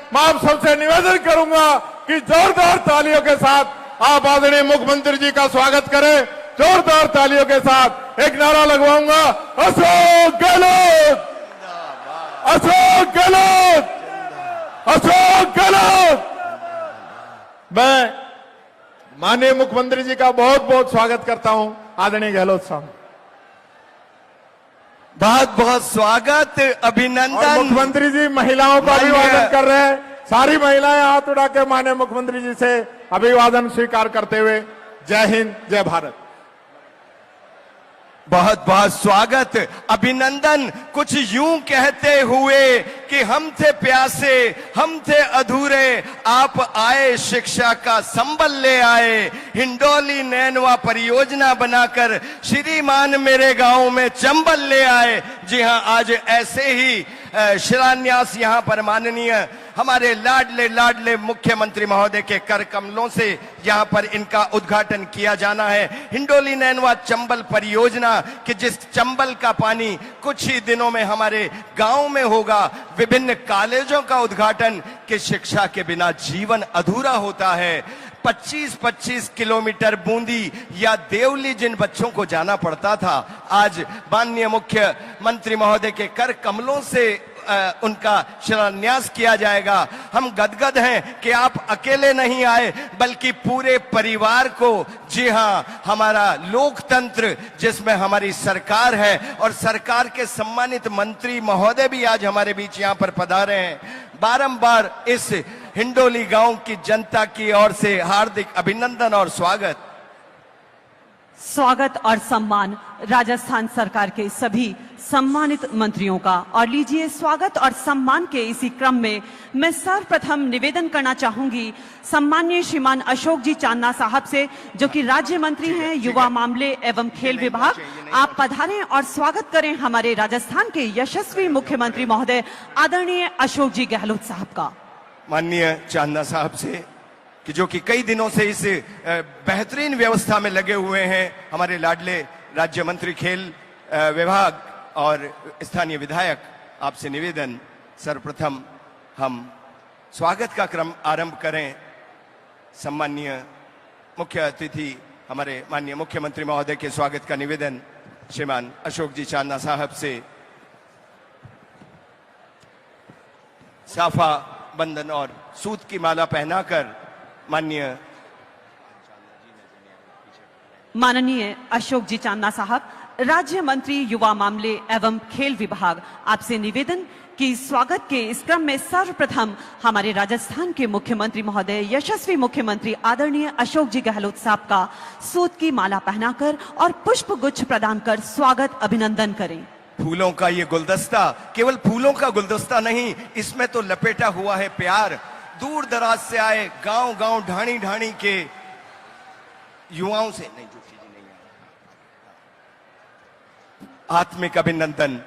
मैं आप सबसे निवेदन करूंगा कि जोरदार तालियों के साथ आप आदरणीय मुख्यमंत्री जी का स्वागत करें। जोरदार तालियों के साथ एक नारा लगवाऊंगा, अशोक गहलोत, अशोक गहलोत, अशोक गहलोत। मैं माननीय मुख्यमंत्री जी का बहुत बहुत स्वागत करता हूं। आदरणीय गहलोत साहब, बहुत बहुत स्वागत, अभिनंदन। मुख्यमंत्री जी महिलाओं का अभिवादन कर रहे हैं। सारी महिलाएं हाथ उठा के माननीय मुख्यमंत्री जी से अभिवादन स्वीकार करते हुए जय हिंद, जय भारत। बहुत बहुत स्वागत, अभिनंदन। कुछ यूं कहते हुए कि हम थे प्यासे, हम थे अधूरे, आप आए शिक्षा का संबल ले आए, हिंडोली नैनवा परियोजना बनाकर श्रीमान मेरे गांव में चंबल ले आए। जी हां, आज ऐसे ही शिलान्यास यहां पर माननीय हमारे लाडले लाडले मुख्यमंत्री महोदय के कर कमलों से यहां पर इनका उद्घाटन किया जाना है। हिंडोली नैनवा चंबल परियोजना कि जिस चंबल का पानी कुछ ही दिनों में हमारे गांव में होगा। विभिन्न कॉलेजों का उद्घाटन कि शिक्षा के बिना जीवन अधूरा होता है। 25-25 किलोमीटर बूंदी या देवली जिन बच्चों को जाना पड़ता था, आज माननीय मुख्यमंत्री महोदय के कर कमलों से उनका शिलान्यास किया जाएगा। हम गदगद हैं कि आप अकेले नहीं आए बल्कि पूरे परिवार को। जी हां, हमारा लोकतंत्र जिसमें हमारी सरकार है और सरकार के सम्मानित मंत्री महोदय भी आज हमारे बीच यहां पर पधारे हैं। बारंबार इस हिंडोली गांव की जनता की ओर से हार्दिक अभिनंदन और स्वागत। स्वागत और सम्मान राजस्थान सरकार के सभी सम्मानित मंत्रियों का। और लीजिए, स्वागत और सम्मान के इसी क्रम में मैं सर्वप्रथम निवेदन करना चाहूंगी सम्मानीय श्रीमान अशोक जी चांदना साहब से, जो कि राज्य मंत्री हैं युवा मामले एवं खेल विभाग। आप पधारें और स्वागत करें हमारे राजस्थान के यशस्वी मुख्यमंत्री महोदय आदरणीय अशोक जी गहलोत साहब का। माननीय चांदना साहब से कि जो कि कई दिनों से इस बेहतरीन व्यवस्था में लगे हुए हैं, हमारे लाडले राज्य मंत्री खेल विभाग और स्थानीय विधायक, आपसे निवेदन सर्वप्रथम हम स्वागत का क्रम आरंभ करें। सम्माननीय मुख्य अतिथि हमारे माननीय मुख्यमंत्री महोदय के स्वागत का निवेदन श्रीमान अशोक जी चांदना साहब से साफा बंधन और सूत की माला पहनाकर माननीय अशोक जी चांदना साहब, राज्य मंत्री युवा मामले एवं खेल विभाग, आपसे निवेदन कि स्वागत के इस क्रम में सर्वप्रथम हमारे राजस्थान के मुख्यमंत्री महोदय यशस्वी मुख्यमंत्री आदरणीय अशोक जी गहलोत साहब का सूत की माला पहनाकर और पुष्प गुच्छ प्रदान कर स्वागत अभिनंदन करें। फूलों का ये गुलदस्ता केवल फूलों का गुलदस्ता नहीं, इसमें तो लपेटा हुआ है प्यार। दूर दराज से आए, गांव गांव ढाणी ढाणी के युवाओं से नहीं, जो चीजें नहीं है, आत्मिक अभिनंदन।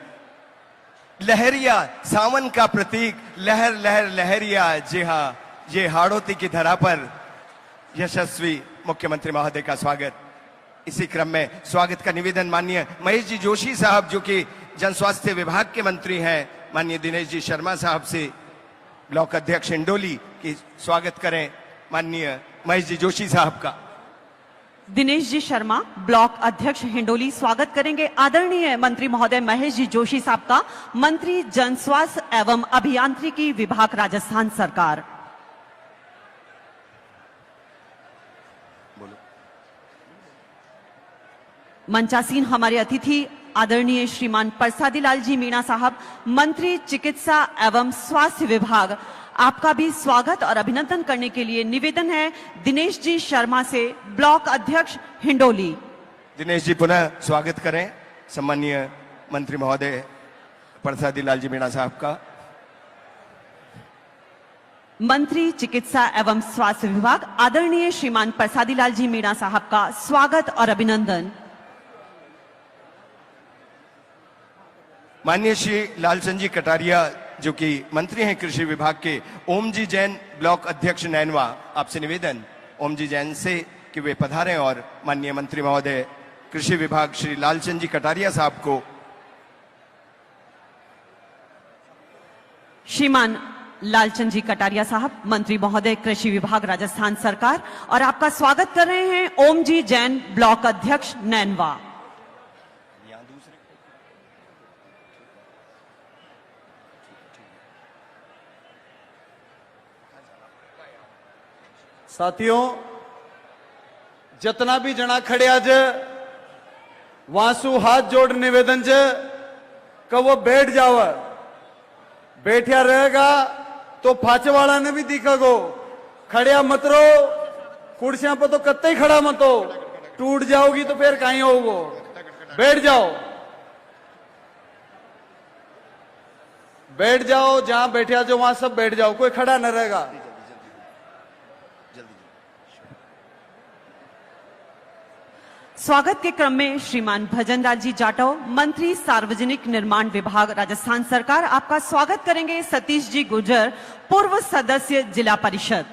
लहरिया सावन का प्रतीक, लहर लहर लहरिया। जी हां, ये हाड़ोती की धरा पर यशस्वी मुख्यमंत्री महोदय का स्वागत। इसी क्रम में स्वागत का निवेदन माननीय महेश जी जोशी साहब, जो कि जन स्वास्थ्य विभाग के मंत्री हैं, माननीय दिनेश जी शर्मा साहब से ब्लॉक अध्यक्ष हिंडोली की स्वागत करें माननीय महेश जी जोशी साहब का। दिनेश जी शर्मा ब्लॉक अध्यक्ष हिंडोली स्वागत करेंगे आदरणीय मंत्री महोदय महेश जी जोशी साहब का, मंत्री जन स्वास्थ्य एवं अभियांत्रिकी विभाग राजस्थान सरकार। मंचासीन हमारे अतिथि आदरणीय श्रीमान प्रसादी लाल जी मीणा साहब, मंत्री चिकित्सा एवं स्वास्थ्य विभाग, आपका भी स्वागत और अभिनंदन करने के लिए निवेदन है दिनेश जी शर्मा से, ब्लॉक अध्यक्ष हिंडोली। दिनेश जी पुनः स्वागत करें सम्मानीय मंत्री महोदय प्रसादी लाल जी मीणा साहब का। मंत्री चिकित्सा एवं स्वास्थ्य विभाग आदरणीय श्रीमान प्रसादी लाल जी मीणा साहब का स्वागत और अभिनंदन। माननीय श्री लालचंद जी कटारिया, जो कि मंत्री हैं कृषि विभाग के, ओम जी जैन ब्लॉक अध्यक्ष नैनवा, आपसे निवेदन ओम जी जैन से कि वे पधारें और माननीय मंत्री महोदय कृषि विभाग श्री लालचंद जी कटारिया साहब को। श्रीमान लालचंद जी कटारिया साहब, मंत्री महोदय कृषि विभाग राजस्थान सरकार, और आपका स्वागत कर रहे हैं ओम जी जैन, ब्लॉक अध्यक्ष नैनवा। साथियों, जितना भी जना खड़े आज वासु हाथ जोड़ निवेदन च कि वो बैठ जावे, बैठा रहेगा तो फाचे वाला ने भी दिखेगो, खड़िया मत रहो, कुर्सियां पर तो कत्ते ही खड़ा मत हो, टूट जाओगी तो फिर कहीं होगो, बैठ जाओ, बैठ जाओ, जहां बैठा जो वहां सब बैठ जाओ, कोई खड़ा न रहेगा। स्वागत के क्रम में श्रीमान भजनलाल जी जाटव, मंत्री सार्वजनिक निर्माण विभाग राजस्थान सरकार, आपका स्वागत करेंगे सतीश जी गुर्जर, पूर्व सदस्य जिला परिषद।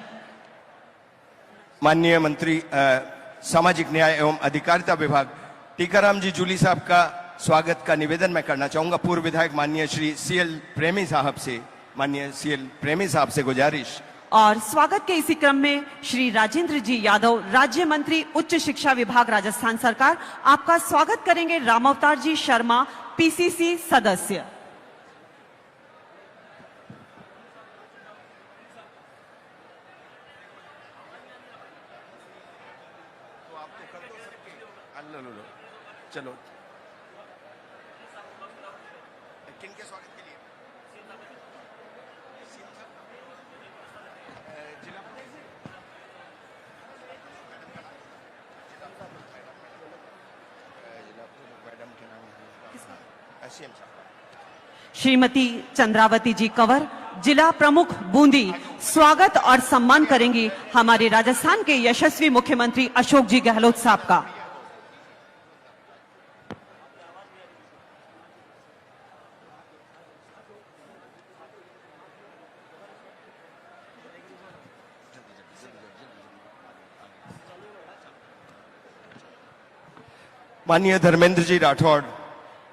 माननीय मंत्री सामाजिक न्याय एवं अधिकारिता विभाग टीकाराम जी जूली साहब का स्वागत का निवेदन मैं करना चाहूंगा। पूर्व विधायक माननीय श्री सीएल प्रेमी साहब से, माननीय सीएल प्रेमी साहब से गुजारिश। और स्वागत के इसी क्रम में श्री राजेंद्र जी यादव, राज्य मंत्री उच्च शिक्षा विभाग राजस्थान सरकार, आपका स्वागत करेंगे रामावतार जी शर्मा, पीसीसी सदस्य। चलो, किनके स्वागत के लिए? श्रीमती चंद्रावती जी कंवर, जिला प्रमुख बूंदी, स्वागत और सम्मान करेंगी हमारे राजस्थान के यशस्वी मुख्यमंत्री अशोक जी गहलोत साहब का। माननीय धर्मेंद्र जी राठौड़,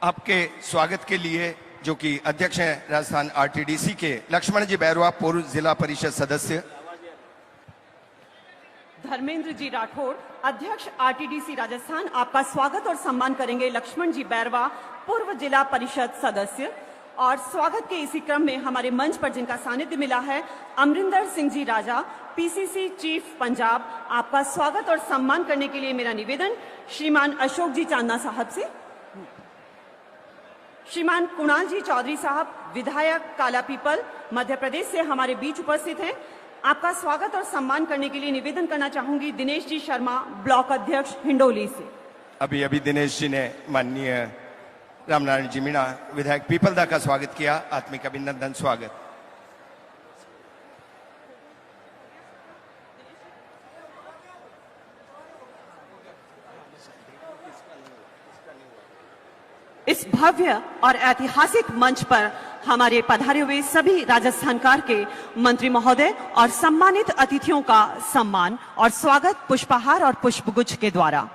आपके स्वागत के लिए, जो कि अध्यक्ष हैं राजस्थान आरटीडीसी के, लक्ष्मण जी बैरवा, पूर्व जिला परिषद सदस्य। धर्मेंद्र जी राठौड़, अध्यक्ष आरटीडीसी राजस्थान, आपका स्वागत और सम्मान करेंगे लक्ष्मण जी बैरवा, पूर्व जिला परिषद सदस्य। और स्वागत के इसी क्रम में हमारे मंच पर जिनका सानिध्य मिला है, अमरिंदर सिंह जी राजा, पीसीसी चीफ पंजाब, आपका स्वागत और सम्मान करने के लिए मेरा निवेदन श्रीमान अशोक जी चांदना साहब से। श्रीमान कुणाल जी चौधरी साहब, विधायक कालापीपल, मध्य प्रदेश से हमारे बीच उपस्थित हैं, आपका स्वागत और सम्मान करने के लिए निवेदन करना चाहूंगी दिनेश जी शर्मा, ब्लॉक अध्यक्ष हिंडोली से। अभी दिनेश जी ने माननीय रामनारायण जी मीणा, विधायक पीपलदा का स्वागत किया, आत्मिक अभिनंदन, स्वागत। इस भव्य और ऐतिहासिक मंच पर हमारे पधारे हुए सभी राजस्थानकार के मंत्री महोदय और सम्मानित अतिथियों का सम्मान और स्वागत पुष्पहार और पुष्पगुच्छ के द्वारा।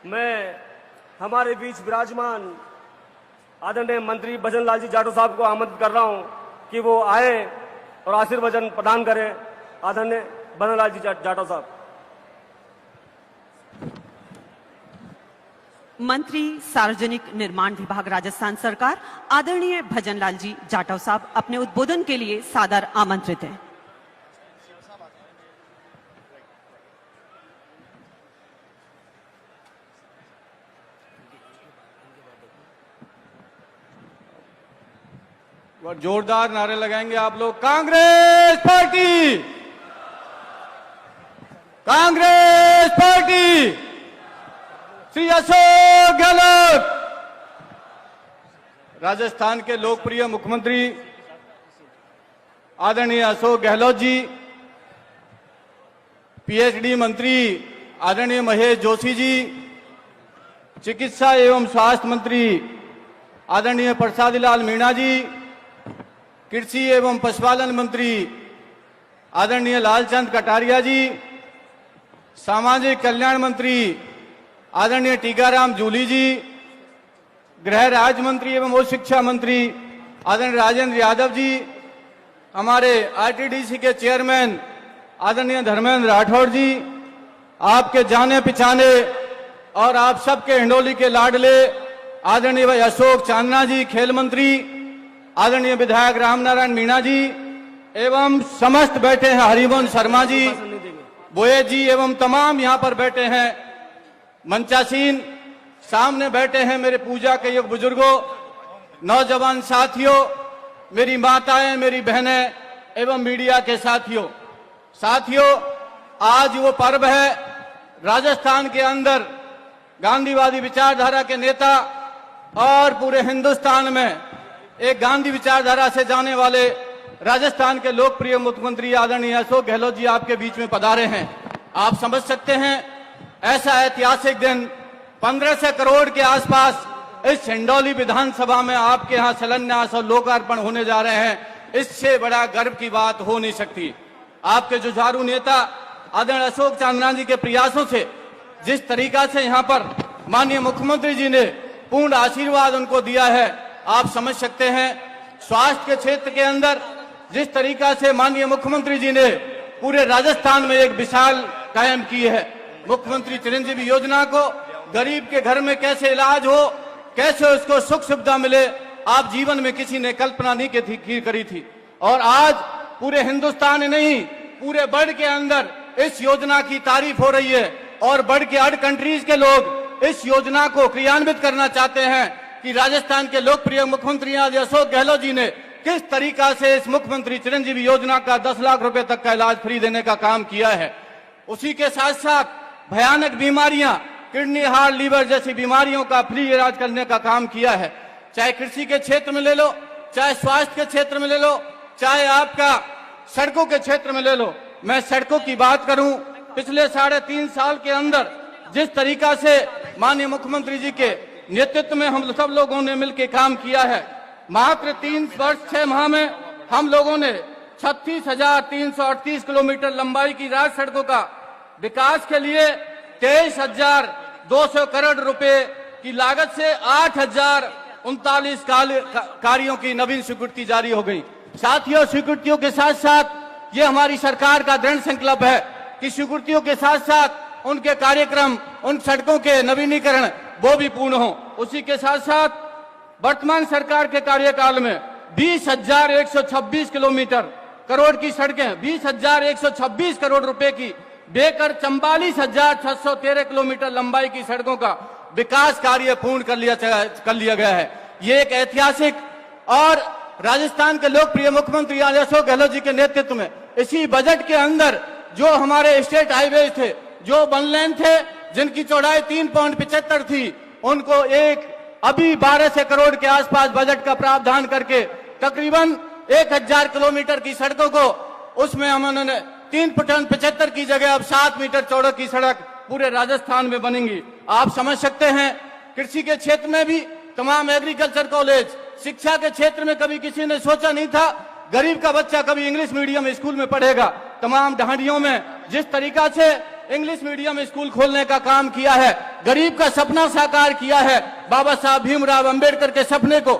मैं हमारे बीच विराजमान आदरणीय मंत्री भजनलाल जी जाटव साहब को आमंत्रित कर रहा हूं कि वो आए और आशीर्वचन प्रदान करें। आदरणीय भजनलाल जी जाटव साहब। मंत्री सार्वजनिक निर्माण विभाग राजस्थान सरकार, आदरणीय भजनलाल जी जाटव साहब अपने उद्बोधन के लिए सादर आमंत्रित हैं। और जोरदार नारे लगाएंगे आप लोग। कांग्रेस पार्टी, कांग्रेस पार्टी, श्री अशोक गहलोत, राजस्थान के लोकप्रिय मुख्यमंत्री आदरणीय अशोक गहलोत जी, पीएचडी मंत्री आदरणीय महेश जोशी जी, चिकित्सा एवं स्वास्थ्य मंत्री आदरणीय प्रसादी लाल मीणा जी, कृषि एवं पशुपालन मंत्री आदरणीय लालचंद कटारिया जी, सामाजिक कल्याण मंत्री आदरणीय टीकाराम जूली जी, गृह राज्य मंत्री एवं उच्च शिक्षा मंत्री आदरणीय राजेंद्र यादव जी, हमारे आरटीडीसी के चेयरमैन आदरणीय धर्मेंद्र राठौड़ जी, आपके जाने पहचाने और आप सबके हिंडोली के लाडले आदरणीय भाई अशोक चांदना जी, खेल मंत्री आदरणीय विधायक रामनारायण मीणा जी, एवं समस्त बैठे हैं हरिवंश शर्मा जी, बोये जी, एवं तमाम यहाँ पर बैठे हैं मंचासीन, सामने बैठे हैं मेरे पूजा के योग बुजुर्गों, नौजवान साथियों, मेरी माताएं, मेरी बहनें एवं मीडिया के साथियों। आज वो पर्व है, राजस्थान के अंदर गांधीवादी विचारधारा के नेता और पूरे हिंदुस्तान में एक गांधी विचारधारा से जाने वाले राजस्थान के लोकप्रिय मुख्यमंत्री आदरणीय अशोक गहलोत जी आपके बीच में पधारे हैं। आप समझ सकते हैं ऐसा ऐतिहासिक दिन 1500 करोड़ के आसपास इस हिंडौली विधानसभा में आपके यहाँ शिलान्यास और लोकार्पण होने जा रहे हैं, इससे बड़ा गर्व की बात हो नहीं सकती। आपके जुझारू नेता आदरणीय अशोक चांदना जी के प्रयासों से जिस तरीका से यहाँ पर माननीय मुख्यमंत्री जी ने पूर्ण आशीर्वाद उनको दिया है, आप समझ सकते हैं। स्वास्थ्य के क्षेत्र के अंदर जिस तरीका से माननीय मुख्यमंत्री जी ने पूरे राजस्थान में एक मिसाल कायम की है, मुख्यमंत्री चिरंजीवी योजना को गरीब के घर में कैसे इलाज हो, कैसे उसको सुख सुविधा मिले, आप जीवन में किसी ने कल्पना नहीं करी थी। और आज पूरे हिंदुस्तान में नहीं, पूरे वर्ल्ड के अंदर इस योजना की तारीफ हो रही है और वर्ल्ड के 8 कंट्रीज के लोग इस योजना को क्रियान्वित करना चाहते हैं कि राजस्थान के लोकप्रिय मुख्यमंत्री अशोक गहलोत जी ने किस तरीका से इस मुख्यमंत्री चिरंजीवी योजना का 10 लाख रुपए तक का इलाज फ्री देने का काम किया है। उसी के साथ साथ भयानक बीमारियां, किडनी, हार्ट, लीवर जैसी बीमारियों का फ्री इलाज करने का काम किया है। चाहे कृषि के क्षेत्र में ले लो, चाहे स्वास्थ्य के क्षेत्र में ले लो, चाहे आपका सड़कों के क्षेत्र में ले लो। मैं सड़कों की बात करूं, पिछले 3.5 साल के अंदर जिस तरीका से माननीय मुख्यमंत्री जी के नेतृत्व में हम सब लोगों ने मिलकर काम किया है, मात्र 3 वर्ष 6 माह में हम लोगों ने 36,338 किलोमीटर लंबाई की राज सड़कों का विकास के लिए 23,200 करोड़ रुपए की लागत से 8,039 कार्यों की नवीन स्वीकृति जारी हो गई। साथियों, स्वीकृतियों के साथ साथ ये हमारी सरकार का दृढ़ संकल्प है कि स्वीकृतियों के साथ साथ उनके कार्यक्रम, उन सड़कों के नवीनीकरण वो भी पूर्ण हो। उसी के साथ साथ वर्तमान सरकार के कार्यकाल में 20,126 किलोमीटर करोड़ की सड़कें, 20,126 करोड़ रुपए की देकर 44,613 किलोमीटर लंबाई की सड़कों का विकास कार्य पूर्ण कर लिया गया है। ये एक ऐतिहासिक और राजस्थान के लोकप्रिय मुख्यमंत्री अशोक गहलोत जी के नेतृत्व में इसी बजट के अंदर जो हमारे स्टेट हाईवे थे, जो 1 लेन थे, जिनकी चौड़ाई 3.75 थी, उनको अभी 1200 करोड़ के आसपास बजट का प्रावधान करके तकरीबन 1,000 किलोमीटर की सड़कों को उसमें उन्होंने 3.75 की जगह अब 7 मीटर चौड़े की सड़क पूरे राजस्थान में बनेंगी। आप समझ सकते हैं कृषि के क्षेत्र में भी तमाम एग्रीकल्चर कॉलेज, शिक्षा के क्षेत्र में कभी किसी ने सोचा नहीं था गरीब का बच्चा कभी इंग्लिश मीडियम स्कूल में पढ़ेगा। तमाम ढांडियों में जिस तरीका से इंग्लिश मीडियम स्कूल खोलने का काम किया है, गरीब का सपना साकार किया है। बाबा साहब भीमराव अंबेडकर के सपने को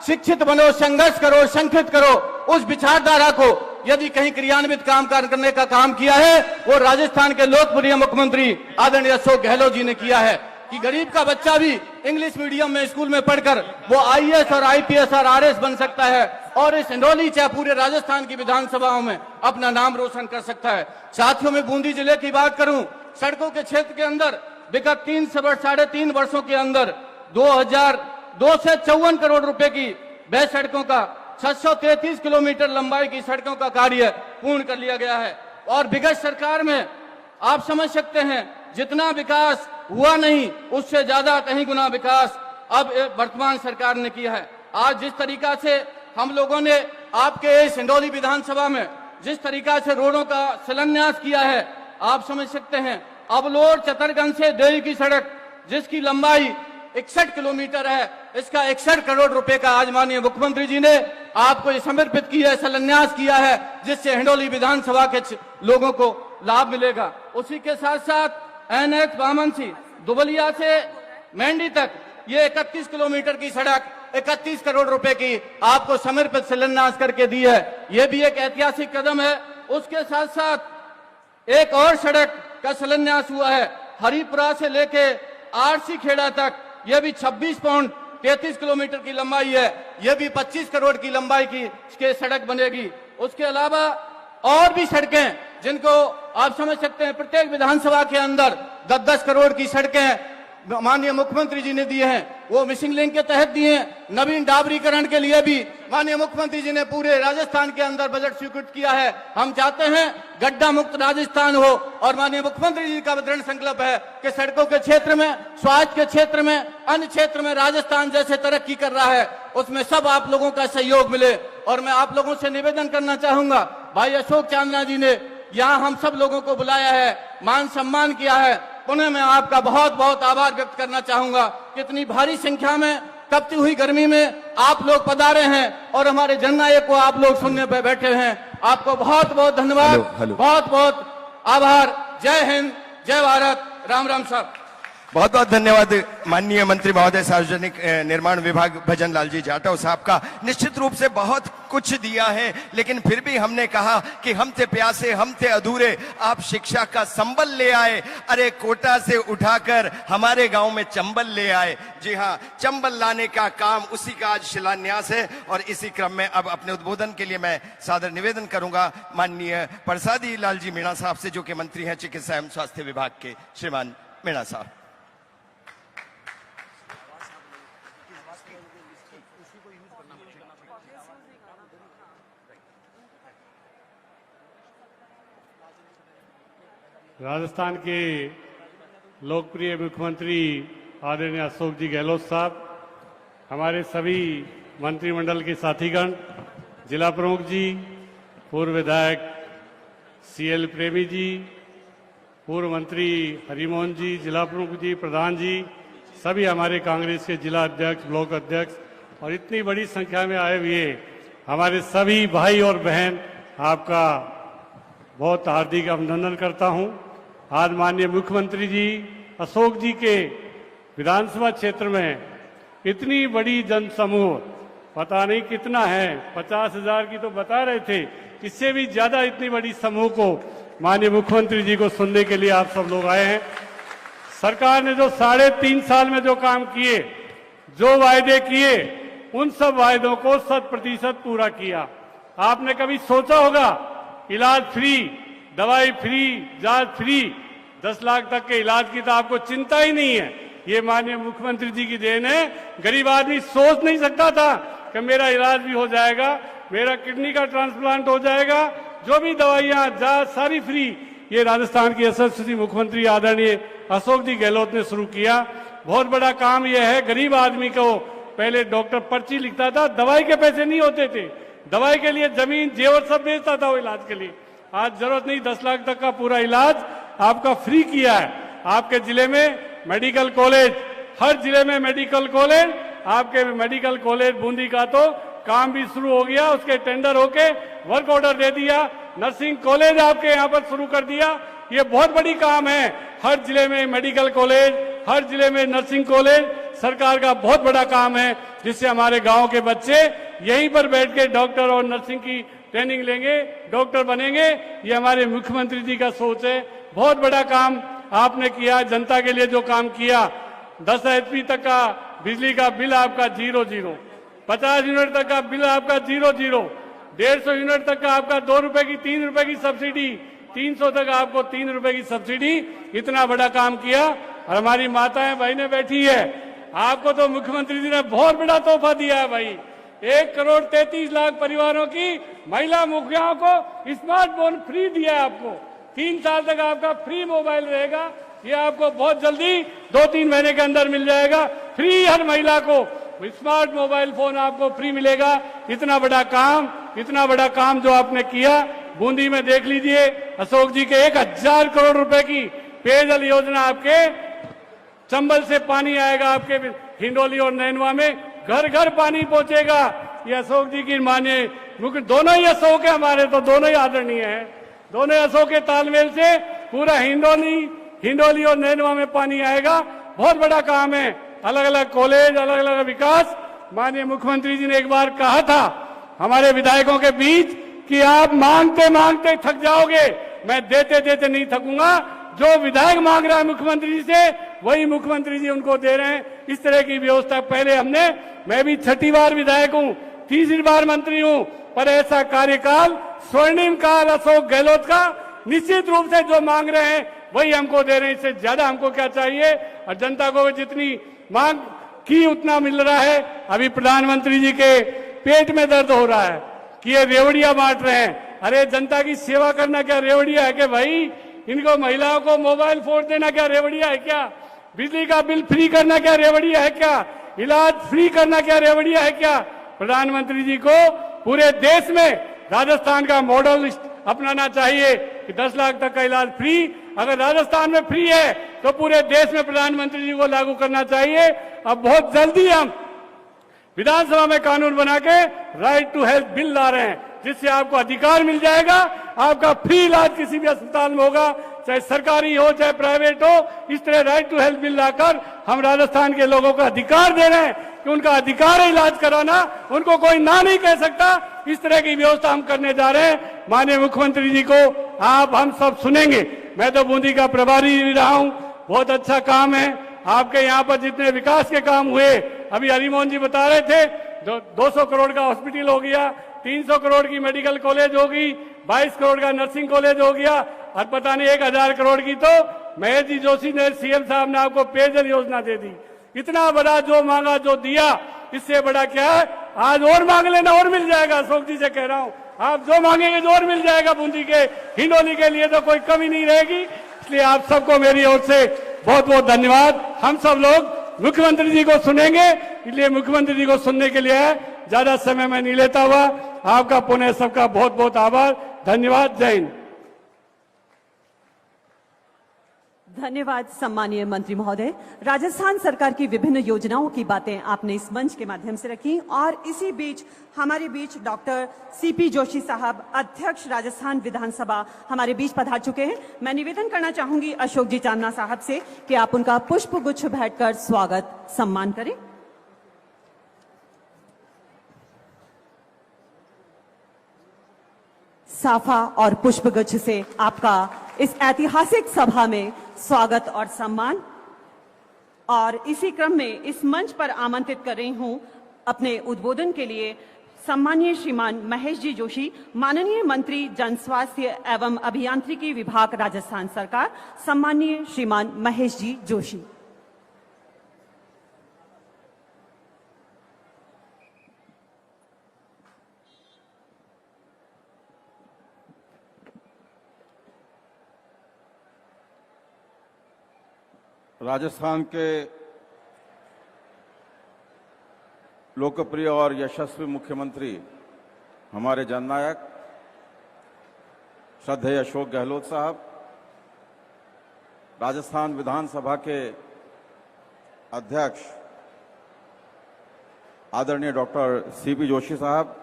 शिक्षित बनो, संघर्ष करो, संगठित करो, उस विचारधारा को यदि कहीं क्रियान्वित काम करने का काम किया है, वो राजस्थान के लोकप्रिय मुख्यमंत्री आदरणीय अशोक गहलोत जी ने किया है कि गरीब का बच्चा भी इंग्लिश मीडियम में स्कूल में पढ़कर वो आईएएस और आईपीएस और आरएस बन सकता है और इस हिंडौली चाहे पूरे राजस्थान की विधानसभाओं में अपना नाम रोशन कर सकता है। साथियों, में बूंदी जिले की बात करूं, सड़कों के क्षेत्र के अंदर विगत 3.5 वर्षों के अंदर 2,254 करोड़ रुपए की वह सड़कों का 633 किलोमीटर लंबाई की सड़कों का कार्य पूर्ण कर लिया गया है। और विगत सरकार में आप समझ सकते हैं जितना विकास हुआ नहीं, उससे ज्यादा कहीं गुना विकास अब वर्तमान सरकार ने किया है। आज जिस तरीका से हम लोगों ने आपके सिंडौली विधानसभा में जिस तरीका से रोडों का शिलान्यास किया है, आप समझ सकते हैं। अबलोर चतरगंज से देवी की सड़क जिसकी लंबाई 61 किलोमीटर है, इसका 61 करोड़ रुपए का आज माननीय मुख्यमंत्री जी ने आपको ये समर्पित किया है, शिलान्यास किया है, जिससे हिंडौली विधानसभा के लोगों को लाभ मिलेगा। उसी के साथ साथ NH बामनसी दुबलिया से मेंढी तक ये 31 किलोमीटर की सड़क 31 करोड़ रुपए की आपको समर्पित शिलान्यास करके दी है। ये भी एक ऐतिहासिक कदम है। उसके साथ साथ एक और सड़क का शिलान्यास हुआ है, हरिपुरा से लेके आरसी खेड़ा तक, यह भी 26.33 किलोमीटर की लंबाई है। यह भी 25 करोड़ की लंबाई की सड़क बनेगी। उसके अलावा और भी सड़कें जिनको आप समझ सकते हैं, प्रत्येक विधानसभा के अंदर 10-10 करोड़ की सड़कें माननीय मुख्यमंत्री जी ने दिए हैं। वो मिसिंग लिंक के तहत दिए हैं। नवीन डाबरीकरण के लिए भी माननीय मुख्यमंत्री जी ने पूरे राजस्थान के अंदर बजट स्वीकृत किया है। हम चाहते हैं गड्ढा मुक्त राजस्थान हो, और माननीय मुख्यमंत्री जी का दृढ़ संकल्प है कि सड़कों के क्षेत्र में, स्वास्थ्य के क्षेत्र में, अन्य क्षेत्र में राजस्थान जैसे तरक्की कर रहा है, उसमें सब आप लोगों का सहयोग मिले। और मैं आप लोगों से निवेदन करना चाहूंगा, भाई अशोक चांदना जी ने यहाँ हम सब लोगों को बुलाया है, मान सम्मान किया है, पुनः मैं आपका बहुत बहुत आभार व्यक्त करना चाहूंगा। कितनी भारी संख्या में तपती हुई गर्मी में आप लोग पधारे हैं और हमारे जननायक को आप लोग सुनने पे बैठे हैं। आपको बहुत बहुत धन्यवाद, बहुत बहुत आभार। जय हिंद, जय भारत, राम राम साहब। बहुत बहुत धन्यवाद माननीय मंत्री महोदय सार्वजनिक निर्माण विभाग भजन लाल जी जाटव साहब का। निश्चित रूप से बहुत कुछ दिया है, लेकिन फिर भी हमने कहा कि हम थे प्यासे, हम थे अधूरे, आप शिक्षा का संबल ले आए। अरे कोटा से उठाकर हमारे गांव में चंबल ले आए। जी हाँ, चंबल लाने का काम, उसी का आज शिलान्यास है। और इसी क्रम में अब अपने उद्बोधन के लिए मैं सादर निवेदन करूंगा माननीय प्रसादी लाल जी मीणा साहब से, जो कि मंत्री हैं चिकित्सा एवं स्वास्थ्य विभाग के। श्रीमान मीणा साहब। राजस्थान के लोकप्रिय मुख्यमंत्री आदरणीय अशोक जी गहलोत साहब, हमारे सभी मंत्रिमंडल के साथीगण, जिला प्रमुख जी, पूर्व विधायक CL प्रेमी जी, पूर्व मंत्री हरिमोहन जी, जिला प्रमुख जी, प्रधान जी, सभी हमारे कांग्रेस के जिला अध्यक्ष, ब्लॉक अध्यक्ष और इतनी बड़ी संख्या में आए हुए हमारे सभी भाई और बहन, आपका बहुत हार्दिक अभिनंदन करता हूं। आज माननीय मुख्यमंत्री जी अशोक जी के विधानसभा क्षेत्र में इतनी बड़ी जनसमूह, पता नहीं कितना है, 50,000 की तो बता रहे थे, इससे भी ज्यादा इतनी बड़ी समूह को माननीय मुख्यमंत्री जी को सुनने के लिए आप सब लोग आए हैं। सरकार ने जो 3.5 साल में जो काम किए, जो वायदे किए, उन सब वायदों को 100% पूरा किया। आपने कभी सोचा होगा इलाज फ्री, दवाई फ्री, जांच फ्री, 10 लाख तक के इलाज की तो आपको चिंता ही नहीं है। ये माननीय मुख्यमंत्री जी की देन है। गरीब आदमी सोच नहीं सकता था कि मेरा इलाज भी हो जाएगा, मेरा किडनी का ट्रांसप्लांट हो जाएगा, जो भी दवाइयां, जांच सारी फ्री। ये राजस्थान के यशस्वी मुख्यमंत्री आदरणीय अशोक जी गहलोत ने शुरू किया। बहुत बड़ा काम यह है, गरीब आदमी को पहले डॉक्टर पर्ची लिखता था, दवाई के पैसे नहीं होते थे, दवाई के लिए जमीन जेवर सब बेचता था वो इलाज के लिए। आज जरूरत नहीं, 10 लाख तक का पूरा इलाज आपका फ्री किया है। आपके जिले में मेडिकल कॉलेज, हर जिले में मेडिकल कॉलेज, आपके मेडिकल कॉलेज बूंदी का तो काम भी शुरू हो गया, उसके टेंडर होके वर्क ऑर्डर दे दिया। नर्सिंग कॉलेज आपके यहाँ पर शुरू कर दिया। ये बहुत बड़ी काम है। हर जिले में मेडिकल कॉलेज, हर जिले में नर्सिंग कॉलेज, सरकार का बहुत बड़ा काम है, जिससे हमारे गांव के बच्चे यहीं पर बैठ के डॉक्टर और नर्सिंग की ट्रेनिंग लेंगे, डॉक्टर बनेंगे। ये हमारे मुख्यमंत्री जी का सोच है। बहुत बड़ा काम आपने किया, जनता के लिए जो काम किया, 10 HP तक का बिजली का बिल आपका 0, 50 यूनिट तक का बिल आपका 0, 150 यूनिट तक का आपका 2 रुपए की 3 रुपए की सब्सिडी, 300 तक आपको 3 रुपए की सब्सिडी। इतना बड़ा काम किया। और हमारी माताएं बहनें बैठी है, आपको तो मुख्यमंत्री जी ने बहुत बड़ा तोहफा दिया है भाई। 1,33,00,000 परिवारों की महिला मुखियाओं को स्मार्टफोन फ्री दिया है आपको। 3 साल तक आपका फ्री मोबाइल रहेगा। ये आपको बहुत जल्दी 2-3 महीने के अंदर मिल जाएगा। फ्री हर महिला को स्मार्ट मोबाइल फोन आपको फ्री मिलेगा। इतना बड़ा काम जो आपने किया बूंदी में देख लीजिए। अशोक जी के 1000 करोड़ रुपए की पेयजल योजना, आपके चंबल से पानी आएगा, आपके हिंडोली और नैनवा में घर घर पानी पहुंचेगा। ये अशोक जी की माने दोनों ही अशोक है हमारे, तो दोनों ही आदरणीय हैं। दोनों अशोक के तालमेल से पूरा हिंडोली और नैनवा में पानी आएगा। बहुत बड़ा काम है। अलग अलग कॉलेज, अलग अलग विकास। माननीय मुख्यमंत्री जी ने एक बार कहा था हमारे विधायकों के बीच कि आप मांगते मांगते थक जाओगे, मैं देते देते नहीं थकूंगा। जो विधायक मांग रहा है मुख्यमंत्री जी से, वही मुख्यमंत्री जी उनको दे रहे हैं। इस तरह की व्यवस्था पहले मैं भी 6ठी बार विधायक हूं, 3री बार मंत्री हूं, पर ऐसा कार्यकाल स्वर्णिम काल अशोक गहलोत का निश्चित रूप से जो मांग रहे हैं वही हमको दे रहे हैं। इससे ज्यादा हमको क्या चाहिए? और जनता को जितनी मांग की उतना मिल रहा है। अभी प्रधानमंत्री जी के पेट में दर्द हो रहा है कि ये रेवड़िया बांट रहे हैं। अरे जनता की सेवा करना क्या रेवड़िया है क्या भाई? इनको महिलाओं को मोबाइल फोन देना क्या रेवड़िया है क्या? बिजली का बिल फ्री करना क्या रेवड़िया है क्या? इलाज फ्री करना क्या रेवड़िया है क्या? प्रधानमंत्री जी को पूरे देश में राजस्थान का मॉडल अपनाना चाहिए कि 10 लाख तक का इलाज फ्री। अगर राजस्थान में फ्री है तो पूरे देश में प्रधानमंत्री जी को लागू करना चाहिए। अब बहुत जल्दी हम विधानसभा में कानून बना के राइट टू हेल्थ बिल ला रहे हैं, जिससे आपको अधिकार मिल जाएगा। आपका फ्री इलाज किसी भी अस्पताल में होगा, चाहे सरकारी हो चाहे प्राइवेट हो। इस तरह राइट टू हेल्थ बिल लाकर हम राजस्थान के लोगों को अधिकार दे रहे हैं कि उनका अधिकार है इलाज कराना, उनको कोई ना नहीं कह सकता। इस तरह की व्यवस्था हम करने जा रहे हैं। माननीय मुख्यमंत्री जी को हम सब सुनेंगे। मैं तो बूंदी का प्रभारी भी रहा हूं। बहुत अच्छा काम है आपके यहाँ पर जितने विकास के काम हुए। अभी हरिमोहन जी बता रहे थे 200 करोड़ का हॉस्पिटल हो गया, 300 करोड़ की मेडिकल कॉलेज होगी, 22 करोड़ का नर्सिंग कॉलेज हो गया, और पता नहीं 1000 करोड़ की तो महेश जी जोशी ने, सीएम साहब ने आपको पेयजल योजना दे दी। इतना बड़ा जो मांगा जो दिया, इससे बड़ा क्या है? आज और मांग लेना और मिल जाएगा। अशोक जी से कह रहा हूं, आप जो मांगेंगे जो और मिल जाएगा। बूंदी के हिंडोली के लिए तो कोई कमी नहीं रहेगी। इसलिए आप सबको मेरी ओर से बहुत बहुत धन्यवाद। हम सब लोग मुख्यमंत्री जी को सुनेंगे, इसलिए मुख्यमंत्री जी को सुनने के लिए ज्यादा समय मैं नहीं लेता हुआ आपका पुनः सबका बहुत बहुत आभार, धन्यवाद। जय हिंद। धन्यवाद सम्मानीय मंत्री महोदय। राजस्थान सरकार की विभिन्न योजनाओं की बातें आपने इस मंच के माध्यम से रखी, और इसी बीच हमारे बीच डॉक्टर सीपी जोशी साहब, अध्यक्ष राजस्थान विधानसभा, हमारे बीच पधार चुके हैं। मैं निवेदन करना चाहूंगी अशोक जी चांदना साहब से कि आप उनका पुष्प गुच्छ भेंटकर स्वागत सम्मान करें। साफा और पुष्पगुच्छ से आपका इस ऐतिहासिक सभा में स्वागत और सम्मान। और इसी क्रम में इस मंच पर आमंत्रित कर रही हूं अपने उद्बोधन के लिए सम्मानीय श्रीमान महेश जी जोशी, माननीय मंत्री जन स्वास्थ्य एवं अभियांत्रिकी विभाग राजस्थान सरकार। सम्मानीय श्रीमान महेश जी जोशी। राजस्थान के लोकप्रिय और यशस्वी मुख्यमंत्री हमारे जननायक श्रद्धेय अशोक गहलोत साहब, राजस्थान विधानसभा के अध्यक्ष आदरणीय डॉक्टर सीपी जोशी साहब,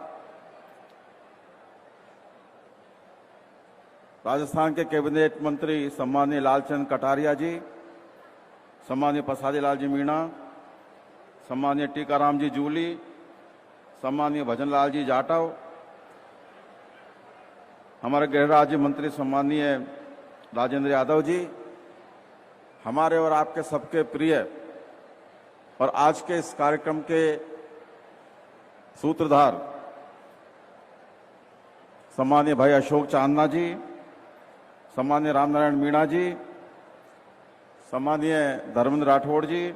राजस्थान के कैबिनेट मंत्री सम्मानीय लालचंद कटारिया जी, सम्मानीय प्रसादी लाल जी मीणा, सम्मानीय टीकाराम जी जूली, सम्मानीय भजनलाल जी जाटव, हमारे गृह राज्य मंत्री सम्मानीय राजेंद्र यादव जी, हमारे और आपके सबके प्रिय और आज के इस कार्यक्रम के सूत्रधार सम्मानीय भाई अशोक चांदना जी, सम्मानीय रामनारायण मीणा जी, सम्मानीय धर्मेंद्र राठौड़ जी,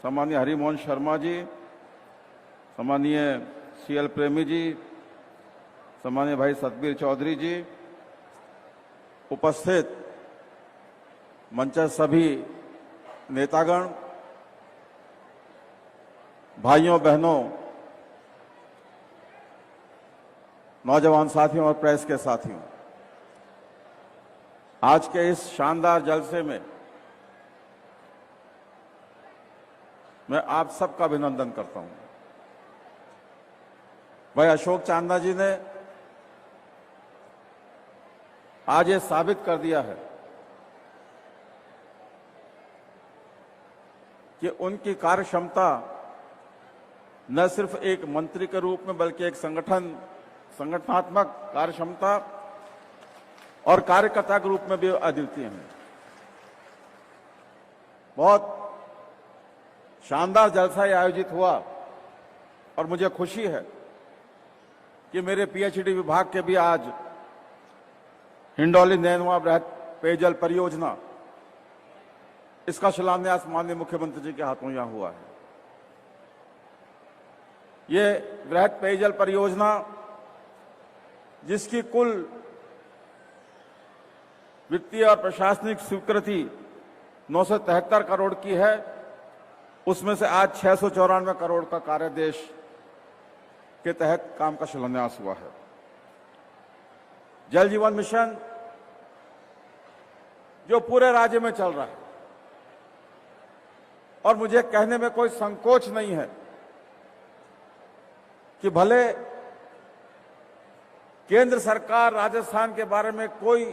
सम्मानीय हरिमोहन शर्मा जी, सम्मानीय सीएल प्रेमी जी, सम्मानीय भाई सतबीर चौधरी जी, उपस्थित मंच सभी नेतागण, भाइयों बहनों, नौजवान साथियों और प्रेस के साथियों, आज के इस शानदार जलसे में मैं आप सबका अभिनंदन करता हूं। भाई अशोक चांदना जी ने आज ये साबित कर दिया है कि उनकी कार्य क्षमता न सिर्फ एक मंत्री के रूप में बल्कि एक संगठनात्मक कार्य क्षमता और कार्यकर्ता के रूप में भी अद्वितीय है। बहुत शानदार जलसा ये आयोजित हुआ और मुझे खुशी है कि मेरे पीएचडी विभाग के भी आज हिंडौली नैनवा बृहद पेयजल परियोजना, इसका शिलान्यास माननीय मुख्यमंत्री जी के हाथों यहां हुआ है। ये बृहद पेयजल परियोजना जिसकी कुल वित्तीय और प्रशासनिक स्वीकृति 973 करोड़ की है, उसमें से आज 694 करोड़ का कार्यादेश के तहत काम का शिलान्यास हुआ है। जल जीवन मिशन जो पूरे राज्य में चल रहा है और मुझे कहने में कोई संकोच नहीं है कि भले केंद्र सरकार राजस्थान के बारे में कोई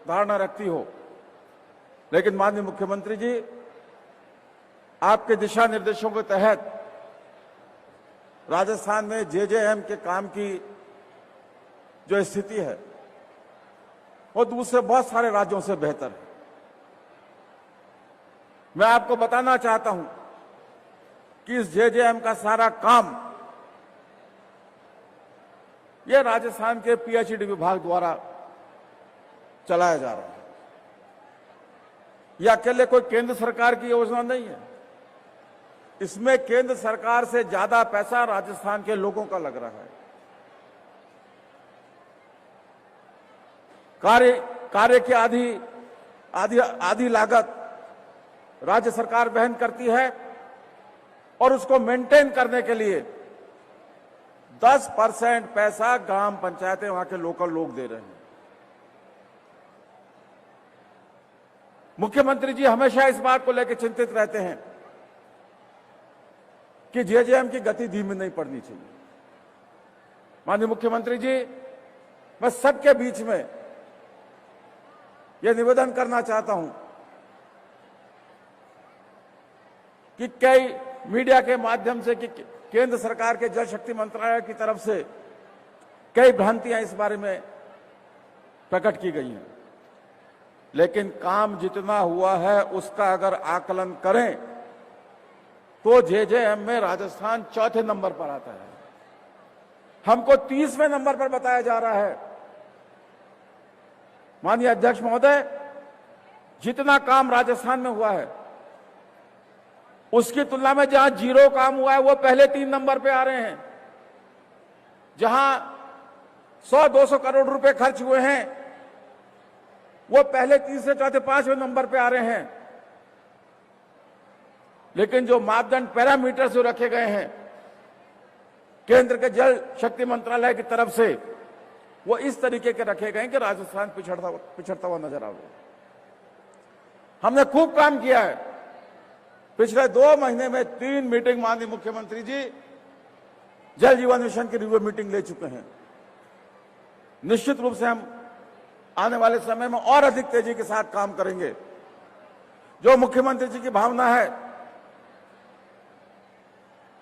धारणा रखती हो, लेकिन माननीय मुख्यमंत्री जी आपके दिशा निर्देशों के तहत राजस्थान में जेजेएम के काम की जो स्थिति है वो दूसरे बहुत सारे राज्यों से बेहतर है। मैं आपको बताना चाहता हूं कि इस जेजेएम का सारा काम यह राजस्थान के पीएचडी विभाग द्वारा चलाया जा रहा है। यह अकेले कोई केंद्र सरकार की योजना नहीं है, इसमें केंद्र सरकार से ज्यादा पैसा राजस्थान के लोगों का लग रहा है। कार्य की आधी लागत राज्य सरकार वहन करती है और उसको मेंटेन करने के लिए 10% पैसा ग्राम पंचायतें, वहां के लोकल लोग दे रहे हैं। मुख्यमंत्री जी हमेशा इस बात को लेकर चिंतित रहते हैं कि जेजेएम की गति धीमी नहीं पड़नी चाहिए। माननीय मुख्यमंत्री जी, मैं सबके बीच में यह निवेदन करना चाहता हूं कि कई मीडिया के माध्यम से कि केंद्र सरकार के जल शक्ति मंत्रालय की तरफ से कई भ्रांतियां इस बारे में प्रकट की गई हैं, लेकिन काम जितना हुआ है उसका अगर आकलन करें तो जेजेएम में राजस्थान चौथे नंबर पर आता है। हमको 30वें नंबर पर बताया जा रहा है। माननीय अध्यक्ष महोदय, जितना काम राजस्थान में हुआ है उसकी तुलना में जहां जीरो काम हुआ है वो पहले 3 नंबर पे आ रहे हैं। जहां 100-200 करोड़ रुपए खर्च हुए हैं वो पहले 3से चौथे 5वें नंबर पे आ रहे हैं। लेकिन जो मापदंड पैरामीटर जो रखे गए हैं केंद्र के जल शक्ति मंत्रालय की तरफ से, वो इस तरीके के रखे गए हैं कि राजस्थान पिछड़ता हुआ नजर आ रहा है। हमने खूब काम किया है। पिछले 2 महीने में 3 मीटिंग माननीय मुख्यमंत्री जी जल जीवन मिशन की रिव्यू मीटिंग ले चुके हैं। निश्चित रूप से हम आने वाले समय में और अधिक तेजी के साथ काम करेंगे। जो मुख्यमंत्री जी की भावना है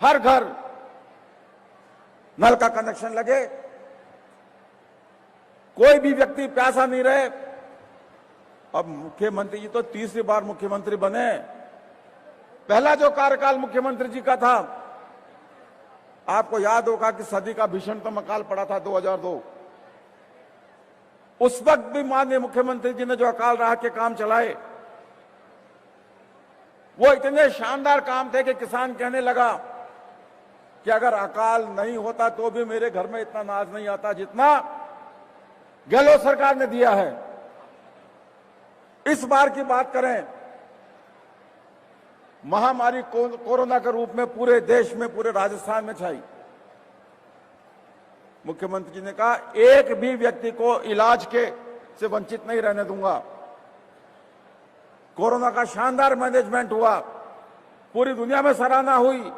हर घर नल का कनेक्शन लगे, कोई भी व्यक्ति प्यासा नहीं रहे। अब मुख्यमंत्री जी तो 3री बार मुख्यमंत्री बने। पहला जो कार्यकाल मुख्यमंत्री जी का था, आपको याद होगा कि सदी का भीषणतम अकाल पड़ा था 2002। उस वक्त भी माननीय मुख्यमंत्री जी ने जो अकाल राहत के काम चलाए वो इतने शानदार काम थे कि किसान कहने लगा कि अगर अकाल नहीं होता तो भी मेरे घर में इतना अनाज नहीं आता जितना गहलोत सरकार ने दिया है। इस बार की बात करें महामारी कोरोना के रूप में पूरे देश में, पूरे राजस्थान में छाई। मुख्यमंत्री जी ने कहा एक भी व्यक्ति को इलाज के से वंचित नहीं रहने दूंगा। कोरोना का शानदार मैनेजमेंट हुआ, पूरी दुनिया में सराहना हुई।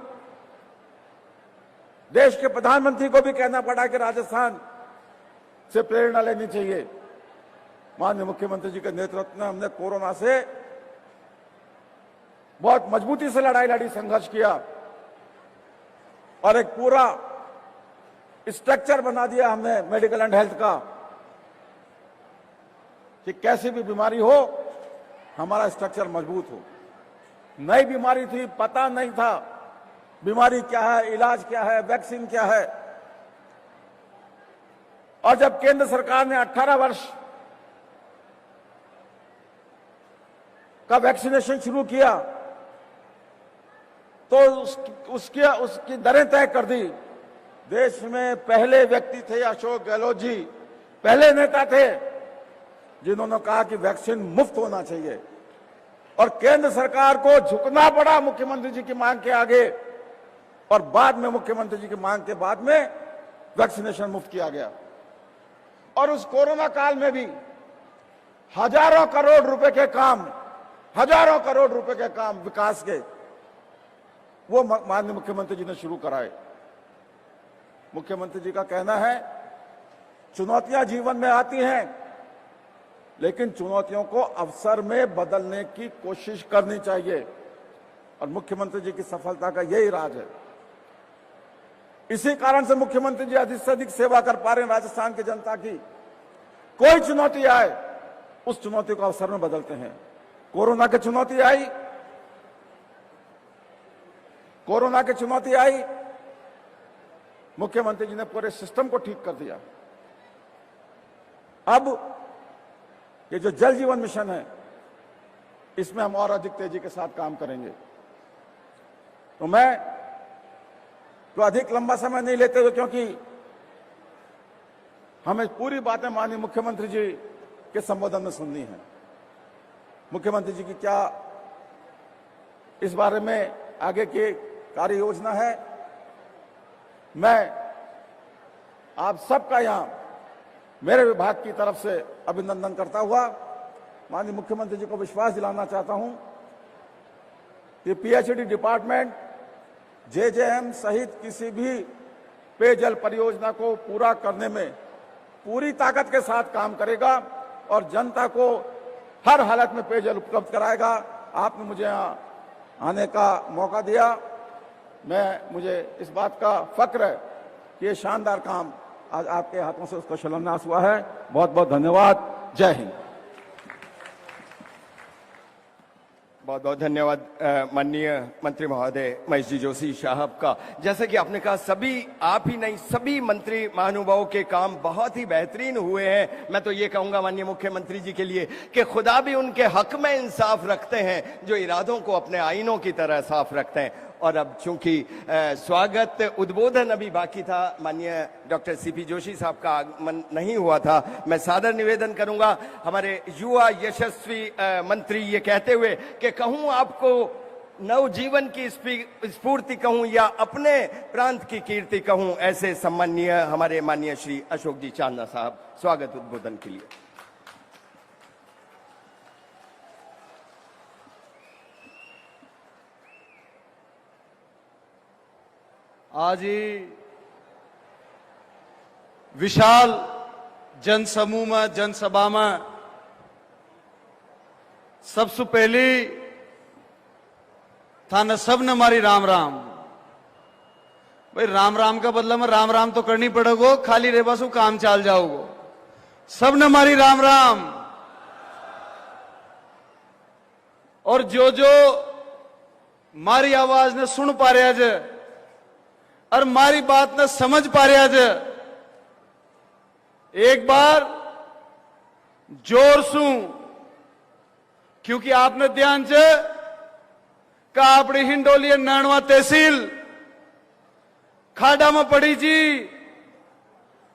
देश के प्रधानमंत्री को भी कहना पड़ा कि राजस्थान से प्रेरणा लेनी चाहिए। माननीय मुख्यमंत्री जी के नेतृत्व में हमने कोरोना से बहुत मजबूती से लड़ाई लड़ी, संघर्ष किया और एक पूरा स्ट्रक्चर बना दिया हमने मेडिकल एंड हेल्थ का कि कैसी भी बीमारी हो हमारा स्ट्रक्चर मजबूत हो। नई बीमारी थी, पता नहीं था बीमारी क्या है, इलाज क्या है, वैक्सीन क्या है। और जब केंद्र सरकार ने 18 वर्ष का वैक्सीनेशन शुरू किया तो उसकी दरें तय कर दी। देश में पहले व्यक्ति थे अशोक गहलोत जी, पहले नेता थे जिन्होंने कहा कि वैक्सीन मुफ्त होना चाहिए और केंद्र सरकार को झुकना पड़ा मुख्यमंत्री जी की मांग के आगे और बाद में मुख्यमंत्री जी की मांग के बाद में वैक्सीनेशन मुफ्त किया गया। और उस कोरोना काल में भी हजारों करोड़ रुपए के काम, हजारों करोड़ रुपए के काम विकास के वो माननीय मुख्यमंत्री जी ने शुरू कराए। मुख्यमंत्री जी का कहना है चुनौतियां जीवन में आती हैं लेकिन चुनौतियों को अवसर में बदलने की कोशिश करनी चाहिए और मुख्यमंत्री जी की सफलता का यही राज है। इसी कारण से मुख्यमंत्री जी अधिक से अधिक सेवा कर पा रहे हैं राजस्थान की जनता की। कोई चुनौती आए उस चुनौती को अवसर में बदलते हैं। कोरोना की चुनौती आई, कोरोना की चुनौती आई, मुख्यमंत्री जी ने पूरे सिस्टम को ठीक कर दिया। अब ये जो जल जीवन मिशन है इसमें हम और अधिक तेजी के साथ काम करेंगे। तो मैं तो अधिक लंबा समय नहीं लेते हुए, क्योंकि हमें पूरी बातें माननीय मुख्यमंत्री जी के संबोधन में सुननी है। मुख्यमंत्री जी की क्या इस बारे में आगे की कार्य योजना है, मैं आप सबका यहां मेरे विभाग की तरफ से अभिनंदन करता हुआ माननीय मुख्यमंत्री जी को विश्वास दिलाना चाहता हूं कि पीएचईडी डिपार्टमेंट जेजेएम सहित किसी भी पेयजल परियोजना को पूरा करने में पूरी ताकत के साथ काम करेगा और जनता को हर हालत में पेयजल उपलब्ध कराएगा। आपने मुझे यहाँ आने का मौका दिया, मुझे इस बात का फक्र है कि ये शानदार काम आज आपके हाथों से उसका शिलान्यास हुआ है। बहुत बहुत धन्यवाद। जय हिंद। बहुत बहुत धन्यवाद माननीय मंत्री महोदय महेश जी जोशी साहब का। जैसे कि आपने कहा, सभी आप ही नहीं सभी मंत्री महानुभावों के काम बहुत ही बेहतरीन हुए हैं। मैं तो ये कहूंगा माननीय मुख्यमंत्री जी के लिए कि खुदा भी उनके हक में इंसाफ रखते हैं जो इरादों को अपने आईनों की तरह साफ रखते हैं। और अब चूंकि स्वागत उद्बोधन अभी बाकी था, माननीय डॉक्टर सीपी जोशी साहब का आगमन नहीं हुआ था, मैं सादर निवेदन करूंगा हमारे युवा यशस्वी मंत्री ये कहते हुए कि कहूं आपको नवजीवन की स्फूर्ति कहूं या अपने प्रांत की कीर्ति कहूं, ऐसे सम्माननीय हमारे माननीय श्री अशोक जी चांदना साहब स्वागत उद्बोधन के लिए। आज ही विशाल जनसमूह में, जनसभा में सबसे पहली थाने सब ने मारी राम राम। भाई राम राम का बदला में राम राम तो करनी पड़ेगो, खाली रे बसु काम चाल जाओगो। सब ने मारी राम राम। और जो जो मारी आवाज ने सुन पा रहा है और मारी बात न समझ पा रहा है, एक बार जोर सू, क्योंकि आपने ध्यान से कहा अपनी हिंडोली नानवा तहसील खाड़ा में पड़ी जी।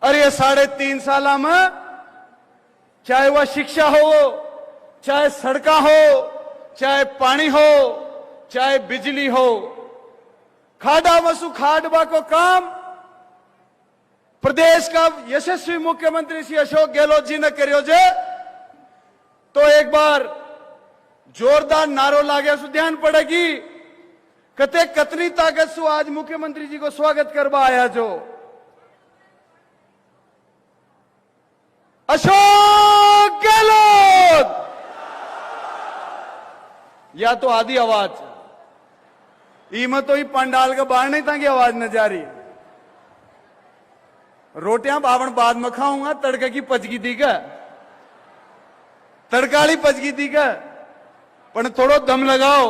और ये 3.5 साल में चाहे वह शिक्षा हो, चाहे सड़का हो, चाहे पानी हो, चाहे बिजली हो, खाड़ा वसु खाडवा को काम प्रदेश का यशस्वी मुख्यमंत्री श्री अशोक गहलोत जी ने करियो जे, तो एक बार जोरदार नारो लागे सु ध्यान पड़ेगी कते कतनी ताकत सु आज मुख्यमंत्री जी को स्वागत करवा आया जो अशोक गहलोत, या तो आधी आवाज ईमत तो ही पंडाल का बाहर नहीं था कि आवाज न जा रही। रोटियां बावन बाद में खाऊंगा, तड़के की पचगी थी का, तड़काली पचगी थी का, पर थोड़ो दम लगाओ।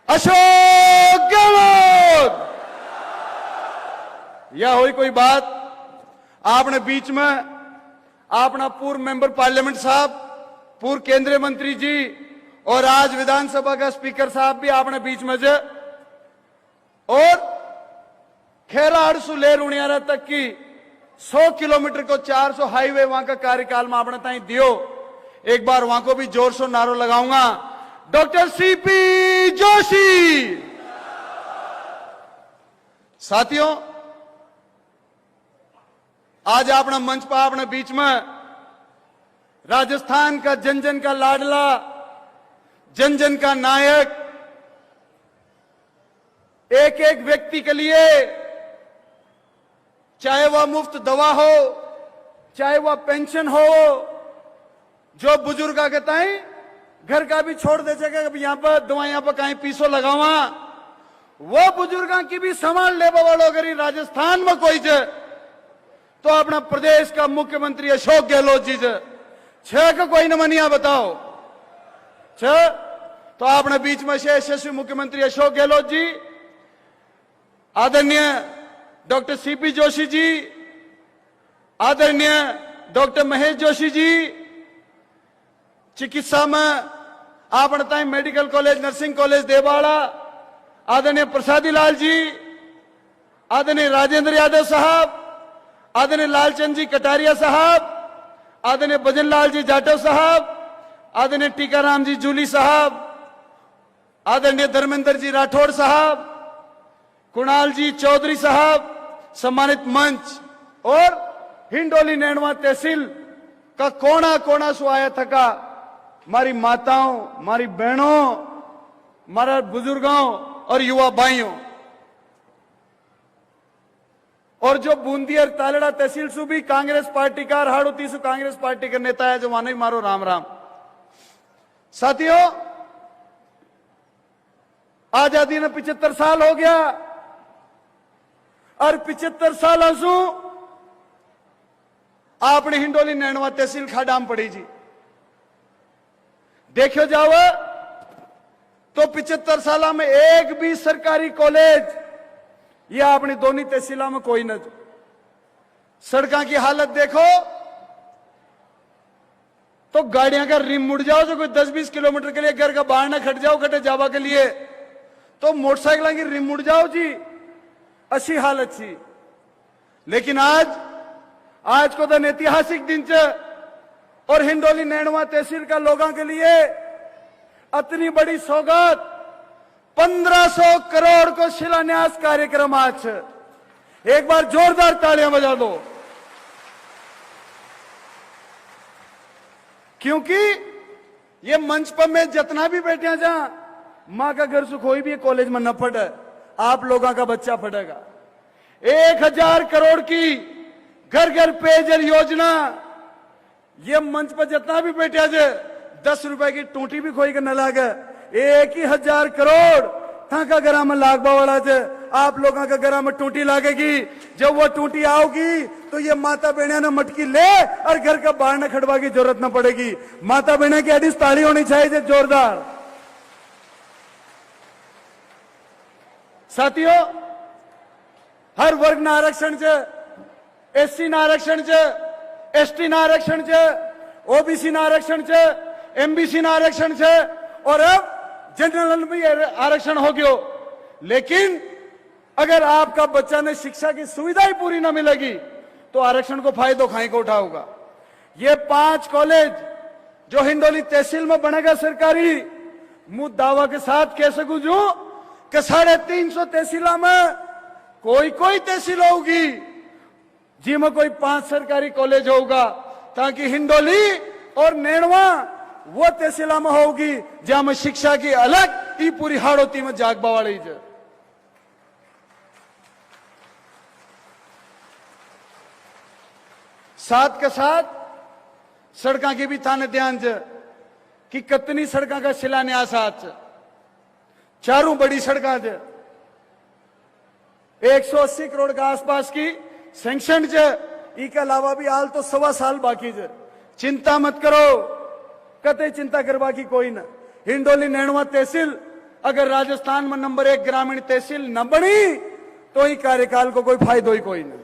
अशोक गहलोत, या हुई कोई बात आपने बीच में अपना पूर्व मेंबर पार्लियामेंट साहब, पूर्व केंद्रीय मंत्री जी और आज विधानसभा का स्पीकर साहब भी आपने बीच में जे, और खेराड़ से ले रुणियारा तक की 100 किलोमीटर को 400 हाईवे वहां का कार्यकाल में आपने ताई दियो। एक बार वहां को भी जोर से नारो लगाऊंगा, डॉक्टर सीपी जोशी। साथियों, आज अपना मंच पर अपने बीच में राजस्थान का जन जन का लाडला, जन जन का नायक, एक एक व्यक्ति के लिए चाहे वह मुफ्त दवा हो, चाहे वह पेंशन हो, जो बुजुर्ग आगे ताई घर का भी छोड़ दे सके, यहां पर दवाइयां पर कहीं पीसो लगावा, वो बुजुर्गों की भी संभाल ले वालों अगर राजस्थान में कोई जे, तो अपना प्रदेश का मुख्यमंत्री अशोक गहलोत जी जे। छह का कोई न मनिया बताओ, छह तो आपने बीच में से यशस्वी मुख्यमंत्री अशोक गहलोत जी, आदरणीय डॉक्टर सीपी जोशी जी, आदरणीय डॉक्टर महेश जोशी जी, चिकित्सा में आपने ताई medical college, nursing college Dewada, आदरणीय प्रसादी लाल जी, आदरणीय राजेंद्र यादव साहब, आदरणीय लालचंद जी कटारिया साहब, आदरणीय भजन लाल जी जाटव साहब, आदरणीय टीकाराम जी जूली साहब, आदरणीय धर्मेंद्र जी राठौड़ साहब, कुणाल जी चौधरी साहब, सम्मानित मंच और हिंडोली नैनवा तहसील का कोना कोना से आया थका हमारी माताओं, हमारी बहनों, हमारे बुजुर्गों और युवा भाइयों, और जो बूंदी और तालड़ा तहसील से भी कांग्रेस पार्टी का, हाड़ोती से कांग्रेस पार्टी का नेता है जो वहां नहीं मारो राम राम। साथियों, आजादी ने 75 साल हो गया और 75 साल से आपने हिंडोली नैनवा तहसील खाडाम पड़ी जी। देखो जाओ तो 75 साल में एक भी सरकारी कॉलेज या अपनी दोनों तहसीलों में कोई न। सड़कों की हालत देखो तो गाड़ियां का रिम मुड़ जाओ, जो कोई 10-20 किलोमीटर के लिए घर का बाहर ना खट जाओ खटे जावा के लिए, तो मोटरसाइकिल की रिम मुड़ जाओ जी, अच्छी हालत थी। लेकिन आज को तो ऐतिहासिक दिन च, और हिंडोली नैनवा तहसील का लोगों के लिए इतनी बड़ी सौगात 1500 करोड़ को शिलान्यास कार्यक्रम आज। एक बार जोरदार तालियां बजा दो, क्योंकि ये मंच पर मैं जितना भी बैठे जहां मां का घर से कोई भी कॉलेज में न पढ़े, आप लोगों का बच्चा पढ़ेगा। 1000 करोड़ की घर घर पेयजल योजना, ये मंच पर जितना भी बैठा जे 10 रुपए की टूटी भी खोई के न लागे, 1000 करोड़ था का घरा में लागबा वाला जे, आप लोगों का घरा में टूटी लागेगी। जब वो टूटी आओगी तो ये माता बहने ने मटकी ले और घर का बाहर न खड़वा की जरूरत न पड़ेगी। माता बहने की अड़ी ताली होनी चाहिए जोरदार। साथियों, हर वर्ग ना आरक्षण च, एससी ना आरक्षण च, एसटी ना आरक्षण च, ओबीसी ना आरक्षण च, एमबीसी ना आरक्षण च, और अब जनरल में भी आरक्षण हो गयो। लेकिन अगर आपका बच्चा ने शिक्षा की सुविधा ही पूरी ना मिलेगी तो आरक्षण को फायदो खाई को उठाओगा। ये 5 कॉलेज जो हिंडोली तहसील में बनेगा सरकारी, मु दावा के साथ कह सकूं जो कि 350 तहसीला में कोई तहसील होगी जिसमें कोई 5 सरकारी कॉलेज होगा, ताकि हिंडोली और नेणवा वो तहसीला में होगी जहां में शिक्षा की अलग ई पूरी हाड़ोती में जागबा वाली है। साथ के साथ सड़कों की भी थाने ध्यान है कि कितनी सड़कों का शिलान्यास आज चारों बड़ी सड़कों है 180 करोड़ के आसपास की सैंक्शन है। इसके अलावा भी हाल तो 1.25 साल बाकी है। चिंता मत करो, कतई चिंता करवा की कोई ना। हिंडोली नेणवा तहसील अगर राजस्थान में नंबर 1 ग्रामीण तहसील न बनी तो ही कार्यकाल को कोई फायदा ही कोई नहीं।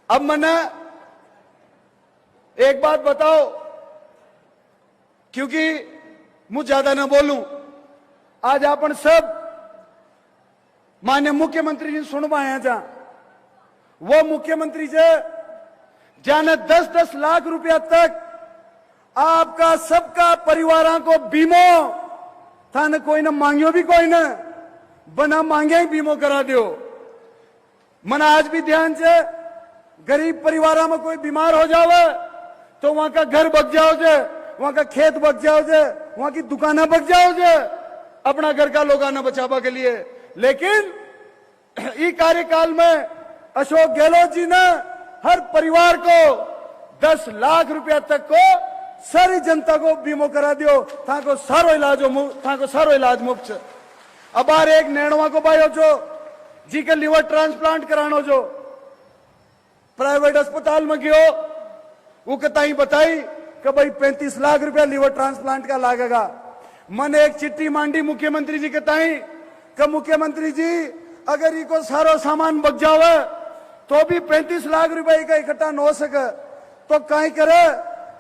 अब मैंने एक बात बताओ, क्योंकि मुझे ज्यादा न बोलूं, आज अपन सब माननीय मुख्यमंत्री जी सुनवाया जा, वो मुख्यमंत्री जी जाने 10-10 लाख रुपया तक आपका सबका परिवारों को बीमो थाने कोई न मांगियो भी कोई न बना मांगे ही बीमो करा दियो। मना आज भी ध्यान से गरीब परिवारों में कोई बीमार हो जावे तो वहां का घर बच जाओ जे, वहां का खेत बच जाओ जे, वहां की दुकानें बच जाओ जे, अपना घर का लोग आना बचावा के लिए। लेकिन इस कार्यकाल में अशोक गहलोत जी ने हर परिवार को 10 लाख रुपया तक को सारी जनता को बीमो करा दियो, थाको सारो इलाज मुफ्त। अब बार एक नेणवा को भाई जो जी के लिवर ट्रांसप्लांट करानो जो प्राइवेट अस्पताल में गयो, वो कताई बताई कि भाई 35 लाख रुपया लिवर ट्रांसप्लांट का लागेगा। मैंने एक चिट्ठी मांडी मुख्यमंत्री जी कताई कि मुख्यमंत्री जी अगर इको सारो सामान बच जावे तो भी 35 लाख रुपए का इकट्ठा न हो सके तो कहीं करे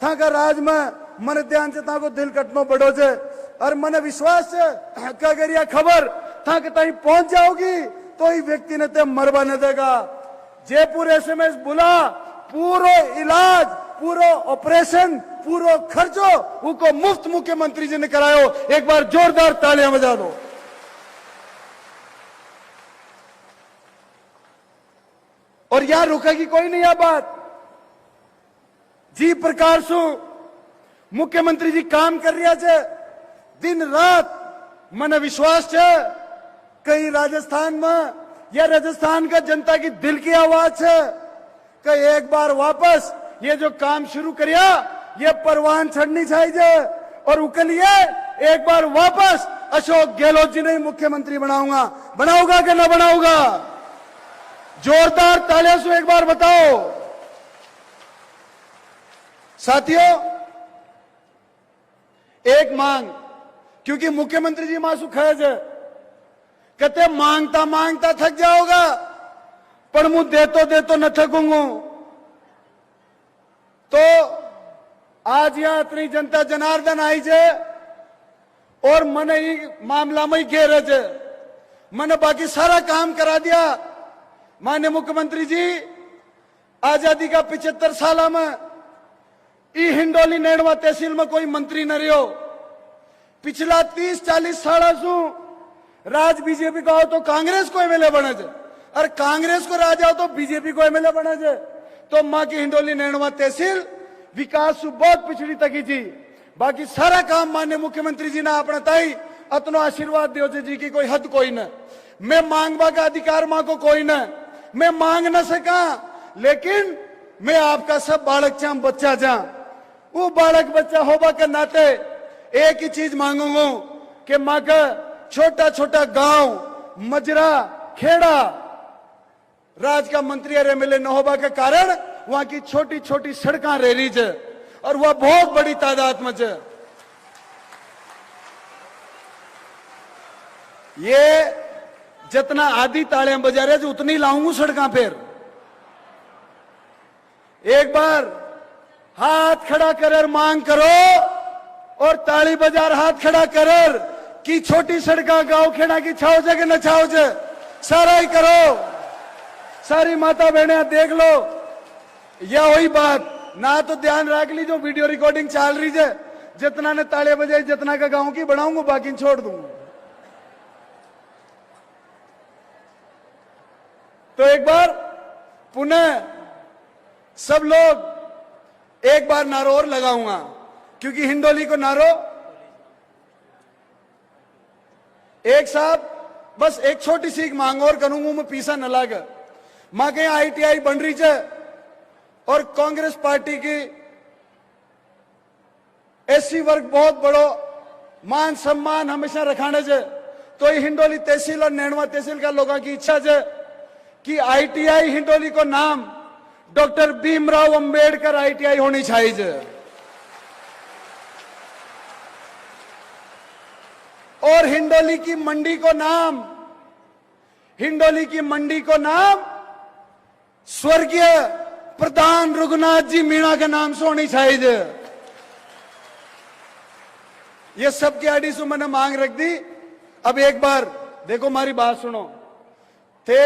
था का राज में मन ध्यान से था को दिल कटनो बड़ो जे। और मन विश्वास है कि अगर यह खबर था कि तही पहुंच जाओगी तो ही व्यक्ति ने ते मरवा न देगा। जयपुर SMS बुला पूरो इलाज, पूरो ऑपरेशन, पूरो खर्चो उनको मुफ्त मुख्यमंत्री जी ने करायो। एक बार जोरदार तालियां बजा दो। और यहां रुकेगी कोई नहीं। यह बात जी प्रकार से मुख्यमंत्री जी काम कर रहा है दिन रात। मन विश्वास है कहीं राजस्थान में या राजस्थान का जनता की दिल की आवाज है कि एक बार वापस ये जो काम शुरू करिया ये परवान चढ़नी चाहिए और उसके लिए एक बार वापस अशोक गहलोत जी ने मुख्यमंत्री बनाऊंगा कि ना बनाऊंगा? जोरदार तालियों से एक बार बताओ। साथियों एक मांग, क्योंकि मुख्यमंत्री जी मासू खैज है कहते मांगता मांगता थक जाओगा पर मुंह देतो न थकूंगा। तो आज यहां इतनी जनता जनार्दन आई जे और मन ही मामला में ही घेरे जे, मैंने बाकी सारा काम करा दिया। माननीय मुख्यमंत्री जी आजादी का 75 साल में ई हिंडोली नेणवा तहसील में कोई मंत्री न रहो। पिछला 30-40 साल सु राज बीजेपी का हो तो कांग्रेस को एमएलए बने जे और कांग्रेस को राज आओ तो बीजेपी को एमएलए बने जे। तो मां की हिंडोली नेणवा तहसील विकास सु बहुत पिछड़ी तकी थी। बाकी सारा काम माननीय मुख्यमंत्री जी ने अपना ताई अतनो आशीर्वाद दियो जी की कोई हद कोई न। मैं मांगवा का अधिकार मां को कोई न, मैं मांग न सका, लेकिन मैं आपका सब बालक चाह बच्चा चाह वो बालक बच्चा होबा के नाते एक ही चीज मांगूंगा कि मां का छोटा छोटा गांव मजरा खेड़ा राज का मंत्री और एमएलए न होबा के कारण वहां की छोटी छोटी सड़कें रह रही है और वह बहुत बड़ी तादाद में है। ये जितना आधी तालियां बजा रहे जो उतनी लाऊंगा सड़कों पर। एक बार हाथ खड़ा कर मांग करो और ताली बाजार हाथ खड़ा कर कि छोटी सड़का गांव खेड़ा की छाओ जे कि न छाओ जे, सारा ही करो। सारी माता बहने देख लो। यह वही बात ना तो ध्यान रख लीजिए वीडियो रिकॉर्डिंग चल रही है, जितना ने ताले बजाई जितना का गांव की बनाऊंगा बाकी छोड़ दूंगा। तो एक बार पुनः सब लोग एक बार नारो और लगाऊंगा, क्योंकि हिंडोली को नारो एक साहब बस एक छोटी सी मांग और करूंगा, मैं पीछा न लाग। मां के ITI बन रही है और कांग्रेस पार्टी की SC वर्ग बहुत बड़ो मान सम्मान हमेशा रखाने से, तो ये हिंडोली तहसील और नैनवा तहसील का लोगों की इच्छा है कि ITI हिंडोली को नाम डॉक्टर भीमराव अंबेडकर ITI होनी चाहिए। और हिंडोली की मंडी को नाम स्वर्गीय प्रधान रघुनाथ जी मीणा के नाम से होनी चाहिए। ये सबके आड़ी से मैंने मांग रख दी। अब एक बार देखो हमारी बात सुनो, थे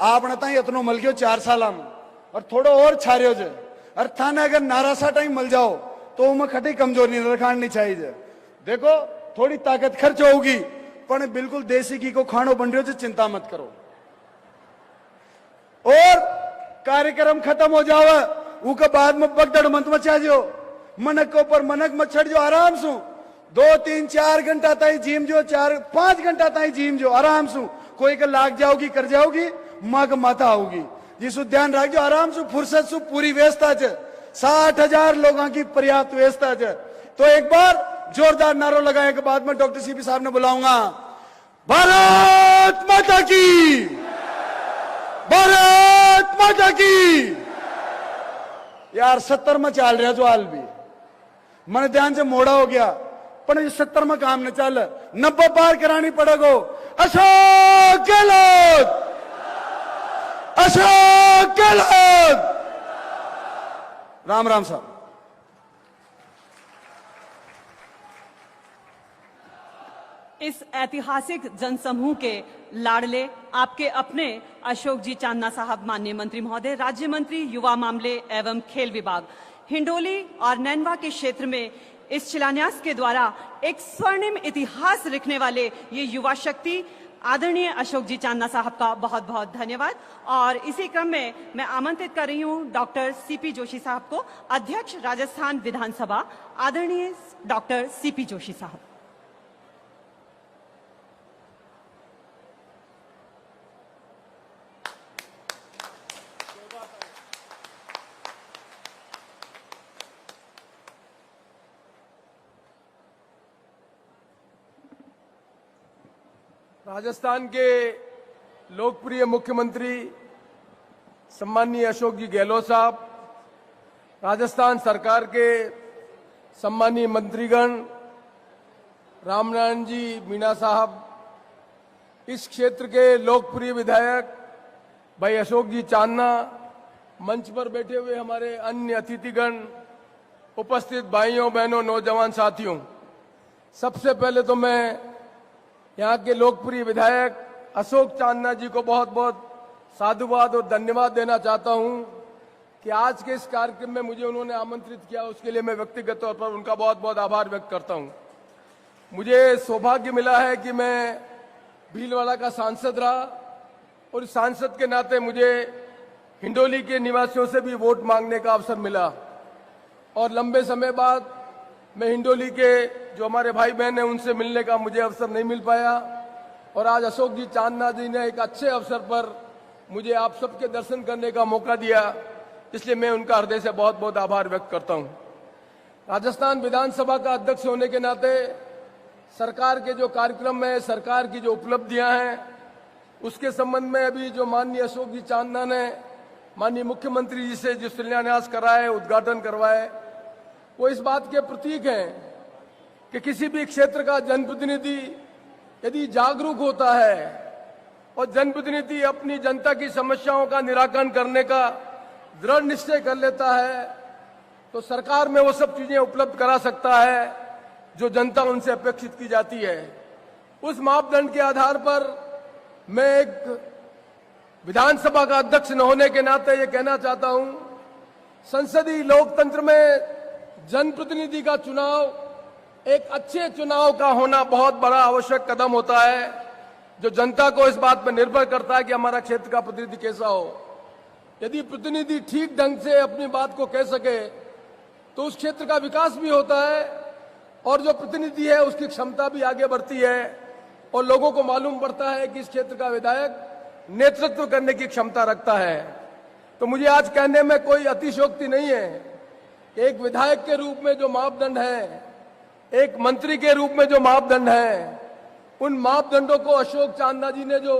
आपने ताई इतनो मल गयो 4 साल में और थोड़ा और छारियो जे, और थाने अगर नारासा टाइम मल जाओ तो मैं खटी कमजोरी रखानी चाहिए। देखो थोड़ी ताकत खर्च होगी, पर बिल्कुल देसी घी को खानो बन रही हो, चिंता मत करो। और कार्यक्रम खत्म हो जावे उसके बाद में बगदड़ मत मचा जो, मनक के ऊपर मनक मत छड़ जो, आराम से 2, 3, 4 घंटा ताई जिम जो, 4, 5 घंटा ताई जिम जो आराम से। कोई के लाग जाओगी कर जाओगी, मां का माता होगी, जिसको ध्यान रख जो आराम से फुर्सत से पूरी व्यवस्था है। 60,000 लोगों की पर्याप्त व्यवस्था है। तो एक बार जोरदार नारो लगाने के बाद में डॉक्टर CP साहब ने बुलाऊंगा, भारत माता की, भारत माता की। यार 70 में चल रहा जो हाल भी मन ध्यान से मोड़ा हो गया, पर 70 में काम न चल, 90 पार करानी पड़ेगो। अशोक गहलोत, अशोक गहलोत। राम राम साहब। इस ऐतिहासिक जनसमूह के लाडले आपके अपने अशोक जी चांदना साहब, माननीय मंत्री महोदय, राज्य मंत्री युवा मामले एवं खेल विभाग, हिंडोली और नैनवा के क्षेत्र में इस शिलान्यास के द्वारा एक स्वर्णिम इतिहास लिखने वाले ये युवा शक्ति आदरणीय अशोक जी चांदना साहब का बहुत बहुत धन्यवाद। और इसी क्रम में मैं आमंत्रित कर रही हूं डॉक्टर CP जोशी साहब को, अध्यक्ष राजस्थान विधानसभा, आदरणीय डॉक्टर CP जोशी साहब। राजस्थान के लोकप्रिय मुख्यमंत्री सम्माननीय अशोक जी गहलोत साहब, राजस्थान सरकार के सम्माननीय मंत्रीगण रामनारायण जी मीणा साहब, इस क्षेत्र के लोकप्रिय विधायक भाई अशोक जी चांदना, मंच पर बैठे हुए हमारे अन्य अतिथिगण, उपस्थित भाइयों बहनों नौजवान साथियों, सबसे पहले तो मैं यहाँ के लोकप्रिय विधायक अशोक चांदना जी को बहुत बहुत साधुवाद और धन्यवाद देना चाहता हूँ कि आज के इस कार्यक्रम में मुझे उन्होंने आमंत्रित किया, उसके लिए मैं व्यक्तिगत तौर पर उनका बहुत बहुत आभार व्यक्त करता हूँ। मुझे सौभाग्य मिला है कि मैं भीलवाड़ा का सांसद रहा और सांसद के नाते मुझे हिंडोली के निवासियों से भी वोट मांगने का अवसर मिला और लंबे समय बाद मैं हिंडोली के जो हमारे भाई बहन हैं उनसे मिलने का मुझे अवसर नहीं मिल पाया और आज अशोक जी चांदना जी ने एक अच्छे अवसर पर मुझे आप सबके दर्शन करने का मौका दिया, इसलिए मैं उनका हृदय से बहुत बहुत आभार व्यक्त करता हूं। राजस्थान विधानसभा का अध्यक्ष होने के नाते सरकार के जो कार्यक्रम है, सरकार की जो उपलब्धियां हैं, उसके संबंध में अभी जो माननीय अशोक जी चांदना ने माननीय मुख्यमंत्री जी से जो शिलान्यास कराए, उद्घाटन करवाए, वो इस बात के प्रतीक हैं कि किसी भी क्षेत्र का जनप्रतिनिधि यदि जागरूक होता है और जनप्रतिनिधि अपनी जनता की समस्याओं का निराकरण करने का दृढ़ निश्चय कर लेता है, तो सरकार में वो सब चीजें उपलब्ध करा सकता है जो जनता उनसे अपेक्षित की जाती है। उस मापदंड के आधार पर मैं एक विधानसभा का अध्यक्ष न होने के नाते ये कहना चाहता हूं संसदीय लोकतंत्र में जनप्रतिनिधि का चुनाव एक अच्छे चुनाव का होना बहुत बड़ा आवश्यक कदम होता है, जो जनता को इस बात पर निर्भर करता है कि हमारा क्षेत्र का प्रतिनिधि कैसा हो। यदि प्रतिनिधि ठीक ढंग से अपनी बात को कह सके तो उस क्षेत्र का विकास भी होता है और जो प्रतिनिधि है उसकी क्षमता भी आगे बढ़ती है और लोगों को मालूम पड़ता है कि इस क्षेत्र का विधायक नेतृत्व करने की क्षमता रखता है। तो मुझे आज कहने में कोई अतिशयोक्ति नहीं है कि एक विधायक के रूप में जो मापदंड है, एक मंत्री के रूप में जो मापदंड है, उन मापदंडों को अशोक चांदना जी ने जो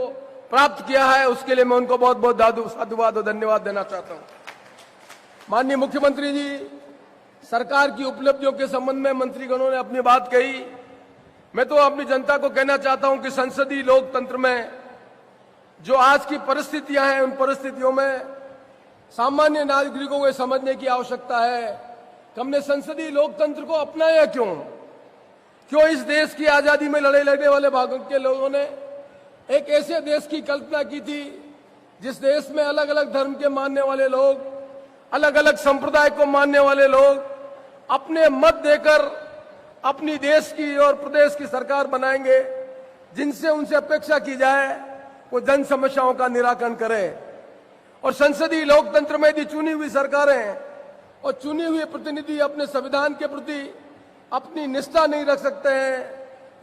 प्राप्त किया है उसके लिए मैं उनको बहुत बहुत साधुवाद और धन्यवाद देना चाहता हूं। माननीय मुख्यमंत्री जी, सरकार की उपलब्धियों के संबंध में मंत्रीगणों ने अपनी बात कही। मैं तो अपनी जनता को कहना चाहता हूं कि संसदीय लोकतंत्र में जो आज की परिस्थितियां हैं, उन परिस्थितियों में सामान्य नागरिकों को समझने की आवश्यकता है कि हमने संसदीय लोकतंत्र को अपनाया क्यों इस देश की आजादी में लड़े लड़ने वाले भागों के लोगों ने एक ऐसे देश की कल्पना की थी जिस देश में अलग अलग धर्म के मानने वाले लोग, अलग अलग संप्रदाय को मानने वाले लोग अपने मत देकर अपनी देश की और प्रदेश की सरकार बनाएंगे, जिनसे उनसे अपेक्षा की जाए वो जन समस्याओं का निराकरण करे। और संसदीय लोकतंत्र में यदि चुनी हुई सरकारें और चुनी हुई प्रतिनिधि अपने संविधान के प्रति अपनी निष्ठा नहीं रख सकते हैं,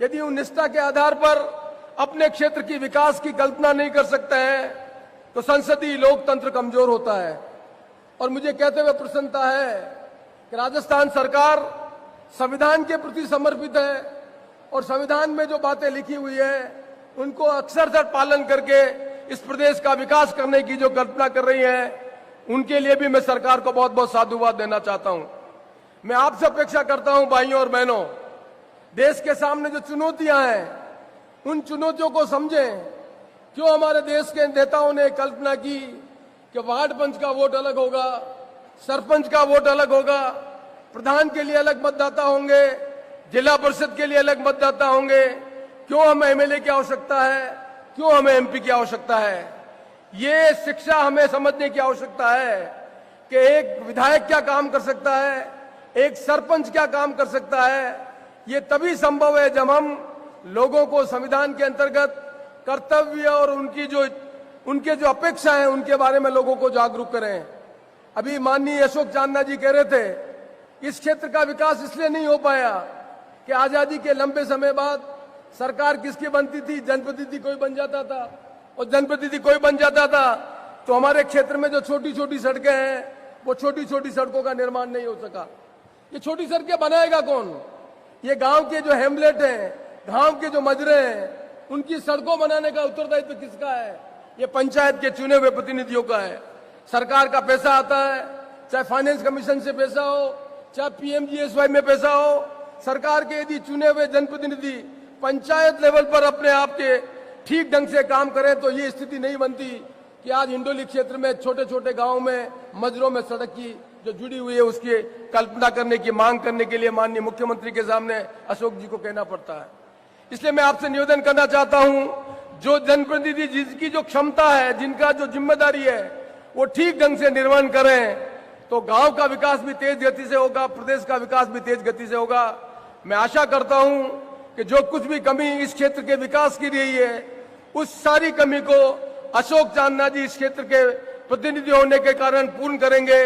यदि उन निष्ठा के आधार पर अपने क्षेत्र की विकास की कल्पना नहीं कर सकते हैं, तो संसदीय लोकतंत्र कमजोर होता है। और मुझे कहते हुए प्रसन्नता है कि राजस्थान सरकार संविधान के प्रति समर्पित है और संविधान में जो बातें लिखी हुई है उनको अक्षरशः पालन करके इस प्रदेश का विकास करने की जो कल्पना कर रही है, उनके लिए भी मैं सरकार को बहुत बहुत साधुवाद देना चाहता हूं। मैं आपसे अपेक्षा करता हूं भाइयों और बहनों, देश के सामने जो चुनौतियां हैं उन चुनौतियों को समझें। क्यों हमारे देश के नेताओं ने कल्पना की कि वार्ड पंच का वोट अलग होगा, सरपंच का वोट अलग होगा, प्रधान के लिए अलग मतदाता होंगे, जिला परिषद के लिए अलग मतदाता होंगे। क्यों हमें एमएलए की आवश्यकता है, क्यों हमें एमपी की आवश्यकता है? ये शिक्षा हमें समझने की आवश्यकता है कि एक विधायक क्या काम कर सकता है, एक सरपंच क्या काम कर सकता है। ये तभी संभव है जब हम लोगों को संविधान के अंतर्गत कर्तव्य और उनके जो अपेक्षा है उनके बारे में लोगों को जागरूक करें। अभी माननीय अशोक चांदना जी कह रहे थे इस क्षेत्र का विकास इसलिए नहीं हो पाया कि आजादी के लंबे समय बाद सरकार किसकी बनती थी, जनप्रतिनिधि कोई बन जाता था, और जनप्रतिनिधि कोई बन जाता था तो हमारे क्षेत्र में जो छोटी छोटी सड़कें हैं वो छोटी छोटी सड़कों का निर्माण नहीं हो सका। ये छोटी सड़कें बनाएगा कौन? ये गांव के जो हेमलेट हैं, गांव के जो मजरे हैं, उनकी सड़कों बनाने का उत्तरदायित्व किसका है? ये पंचायत के चुने हुए प्रतिनिधियों का है। सरकार का पैसा आता है, चाहे फाइनेंस कमीशन से पैसा हो, चाहे पीएमजीएसवाई में पैसा हो, सरकार के यदि चुने हुए जनप्रतिनिधि पंचायत लेवल पर अपने आप के ठीक ढंग से काम करें तो ये स्थिति नहीं बनती कि आज हिंडोली क्षेत्र में छोटे छोटे गांवों में मजरों में सड़क की जो जुड़ी हुई है उसकी कल्पना करने की मांग करने के लिए माननीय मुख्यमंत्री के सामने अशोक जी को कहना पड़ता है। इसलिए मैं आपसे निवेदन करना चाहता हूं, जो जनप्रतिनिधि जिसकी जो क्षमता है, जिनका जो जिम्मेदारी है वो ठीक ढंग से निर्वहन करें तो गांव का विकास भी तेज गति से होगा, प्रदेश का विकास भी तेज गति से होगा। मैं आशा करता हूं कि जो कुछ भी कमी इस क्षेत्र के विकास की रही है उस सारी कमी को अशोक चांदना जी इस क्षेत्र के प्रतिनिधि होने के कारण पूर्ण करेंगे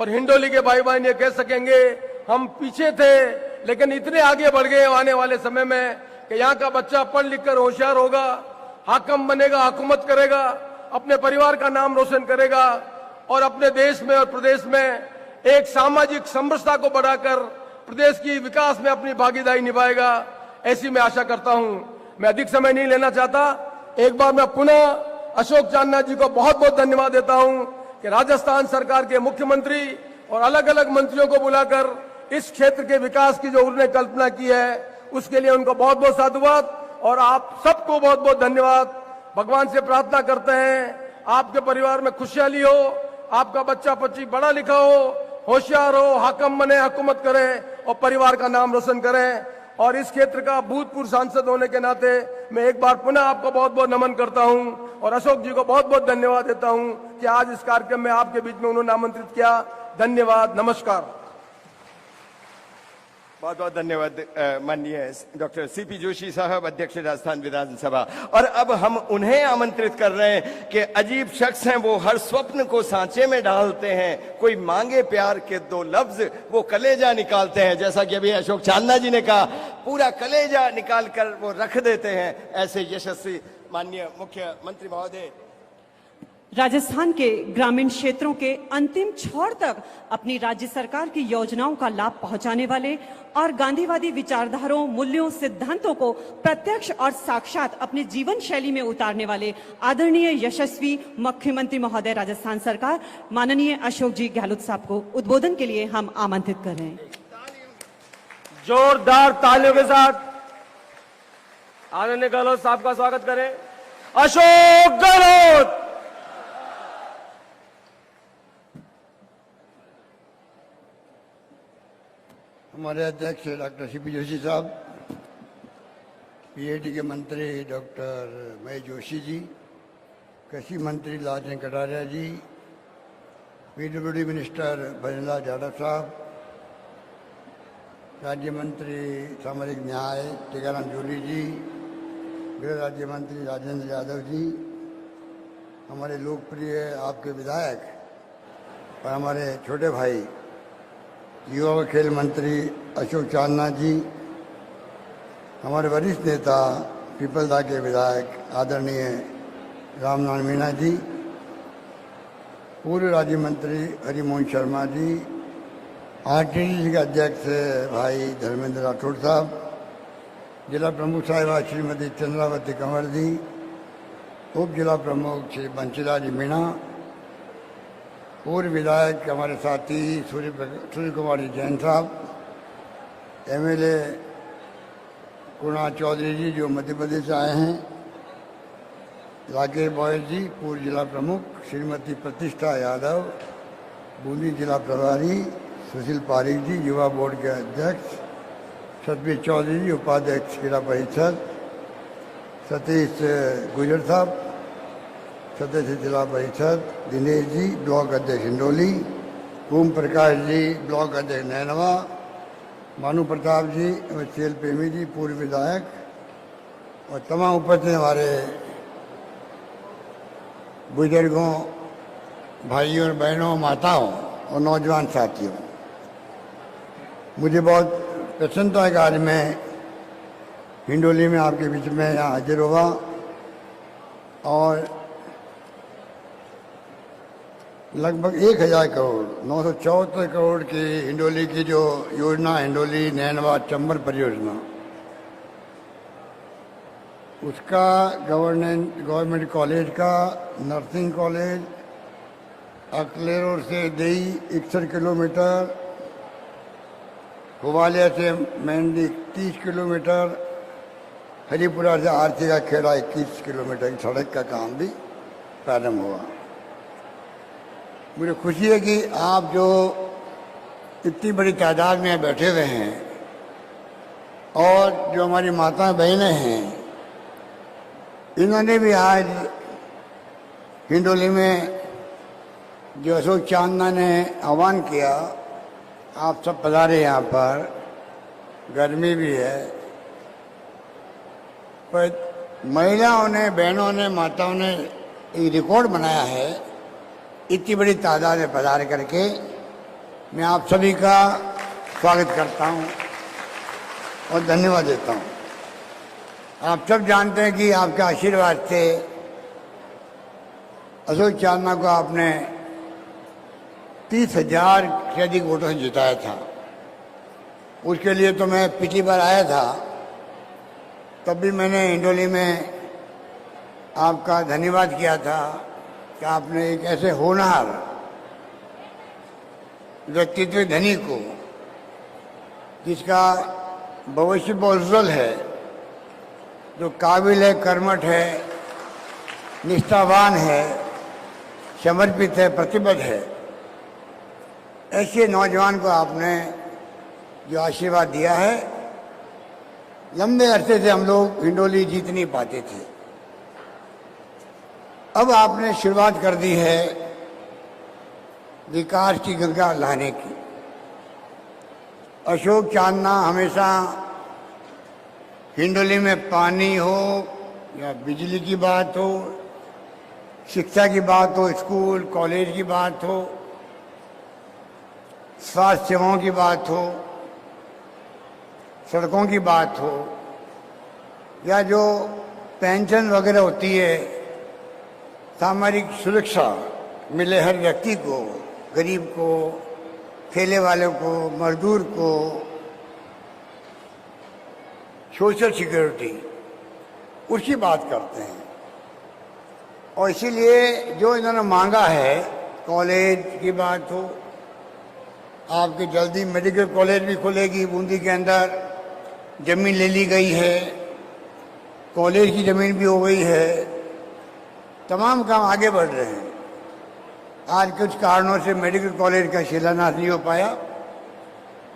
और हिंडोली के भाई बहन ये कह सकेंगे हम पीछे थे लेकिन इतने आगे बढ़ गए आने वाले समय में कि यहाँ का बच्चा पढ़ लिख कर होशियार होगा, हाकम बनेगा, हुकूमत करेगा, अपने परिवार का नाम रोशन करेगा और अपने देश में और प्रदेश में एक सामाजिक समरसता को बढ़ाकर प्रदेश की विकास में अपनी भागीदारी निभाएगा। ऐसी मैं आशा करता हूं। मैं अधिक समय नहीं लेना चाहता। एक बार मैं पुनः अशोक चांदना जी को बहुत बहुत धन्यवाद देता हूं कि राजस्थान सरकार के मुख्यमंत्री और अलग अलग मंत्रियों को बुलाकर इस क्षेत्र के विकास की जो उन्होंने कल्पना की है उसके लिए उनको बहुत बहुत साधुवाद और आप सबको बहुत बहुत धन्यवाद। भगवान से प्रार्थना करते हैं आपके परिवार में खुशहाली हो, आपका बच्चा बच्ची पढ़ा लिखा हो, होशियार हो, हाकम बने, हुकूमत करे और परिवार का नाम रोशन करें। और इस क्षेत्र का भूतपूर्व सांसद होने के नाते मैं एक बार पुनः आपको बहुत बहुत नमन करता हूं और अशोक जी को बहुत बहुत धन्यवाद देता हूं कि आज इस कार्यक्रम में आपके बीच में उन्होंने आमंत्रित किया। धन्यवाद, नमस्कार। बहुत बहुत धन्यवाद माननीय डॉक्टर सीपी जोशी साहब, अध्यक्ष राजस्थान विधानसभा। और अब हम उन्हें आमंत्रित कर रहे हैं कि अजीब शख्स हैं, वो हर स्वप्न को सांचे में डालते हैं, कोई मांगे प्यार के दो लफ्ज वो कलेजा निकालते हैं। जैसा कि अभी अशोक चांदना जी ने कहा, पूरा कलेजा निकाल कर वो रख देते हैं। ऐसे यशस्वी माननीय मुख्यमंत्री महोदय राजस्थान के ग्रामीण क्षेत्रों के अंतिम छोर तक अपनी राज्य सरकार की योजनाओं का लाभ पहुंचाने वाले और गांधीवादी विचारधाराओं, मूल्यों, सिद्धांतों को प्रत्यक्ष और साक्षात अपने जीवन शैली में उतारने वाले आदरणीय यशस्वी मुख्यमंत्री महोदय राजस्थान सरकार माननीय अशोक जी गहलोत साहब को उद्बोधन के लिए हम आमंत्रित कर रहे हैं। जोरदार तालियों के साथ आदरणीय गहलोत साहब का स्वागत करें। अशोक गहलोत। हमारे अध्यक्ष डॉक्टर सीपी जोशी साहब, पीएटी के मंत्री डॉक्टर महेश जोशी जी, कृषि मंत्री लालचंद कटारिया जी, पीडब्ल्यूडी मिनिस्टर भजनलाल जाटव साहब, राज्य मंत्री सामाजिक न्याय टीकाराम जूली जी, गृह राज्य मंत्री राजेंद्र यादव जी, हमारे लोकप्रिय आपके विधायक और हमारे छोटे भाई युवा व खेल मंत्री अशोक चांदना जी, हमारे वरिष्ठ नेता पीपलदा के विधायक आदरणीय रामनारायण मीणा जी, पूर्व राज्य मंत्री हरिमोहन शर्मा जी, आरटीडी के अध्यक्ष भाई धर्मेंद्र राठौड़ साहब, जिला प्रमुख साहिबा श्रीमती चंद्रावती कंवर जी, उप जिला प्रमुख श्री बंशीलाल जी मीणा, पूर्व विधायक हमारे साथी सूर्य कुमार जैन साहब, एमएलए कुणाल चौधरी जी जो मध्य प्रदेश से आए हैं, राकेश बॉयल जी पूर्व जिला प्रमुख, श्रीमती प्रतिष्ठा यादव बूंदी जिला प्रभारी, सुशील पारिक जी युवा बोर्ड के अध्यक्ष, सतबीर चौधरी जी उपाध्यक्ष क्रीड़ा परिषद, सतीश गुजर साहब सदस्य जिला परिषद, दिनेश जी ब्लॉक अध्यक्ष हिंडोली, ओम प्रकाश जी ब्लॉक अध्यक्ष नैनवा, मानू प्रताप जी और चेल प्रेमी जी पूर्व विधायक और तमाम उपस्थित हमारे बुजुर्गों, भाइयों और बहनों, माताओं और नौजवान साथियों, मुझे बहुत प्रसन्नता है कि आज मैं हिंडोली में आपके बीच में यहाँ हाजिर हुआ और लगभग 1000 करोड़ 974 करोड़ की हिंडोली की जो योजना हिंडोली नैनवा चंबल परियोजना, उसका गवर्नमेंट कॉलेज का नर्सिंग कॉलेज अकले रोड से देई 61 किलोमीटर, ग्वालियर से मेंढी 30 किलोमीटर, हरिपुरा से आरती का खेड़ा 21 किलोमीटर की सड़क का काम भी प्रारंभ हुआ। मुझे खुशी है कि आप जो इतनी बड़ी तादाद में बैठे हुए हैं और जो हमारी माता बहनें हैं, इन्होंने भी आज हिंडोली में जो अशोक चांदना ने आह्वान किया, आप सब पधारे यहाँ पर, गर्मी भी है, पर महिलाओं ने, बहनों ने, माताओं ने एक रिकॉर्ड बनाया है। इतनी बड़ी तादाद में पधार करके मैं आप सभी का स्वागत करता हूं और धन्यवाद देता हूं। आप सब जानते हैं कि आपके आशीर्वाद से अशोक चांदना को आपने 30,000 से अधिक वोटों से जिताया था। उसके लिए तो मैं पिछली बार आया था, तब भी मैंने हिंडोली में आपका धन्यवाद किया था कि आपने एक ऐसे होनहार व्यक्तित्व धनी को, जिसका भविष्य बहुत उज्जवल है, जो काबिल है, कर्मठ है, निष्ठावान है, समर्पित है, प्रतिबद्ध है, ऐसे नौजवान को आपने जो आशीर्वाद दिया है। लंबे अरसे से हम लोग हिंडोली जीत नहीं पाते थे, अब आपने शुरुआत कर दी है विकास की गंगा लाने की। अशोक चांदना हमेशा हिंडोली में पानी हो या बिजली की बात हो, शिक्षा की बात हो, स्कूल कॉलेज की बात हो, स्वास्थ्य सेवाओं की बात हो, सड़कों की बात हो, या जो पेंशन वगैरह होती है, सामाजिक सुरक्षा मिले हर व्यक्ति को, गरीब को, ठेले वाले को, मजदूर को, सोशल सिक्योरिटी, उसकी बात करते हैं। और इसीलिए जो इन्होंने मांगा है, कॉलेज की बात हो, आपके जल्दी मेडिकल कॉलेज भी खुलेगी बूंदी के अंदर, जमीन ले ली गई है, कॉलेज की जमीन भी हो गई है, तमाम काम आगे बढ़ रहे हैं। आज कुछ कारणों से मेडिकल कॉलेज का शिलान्यास नहीं हो पाया,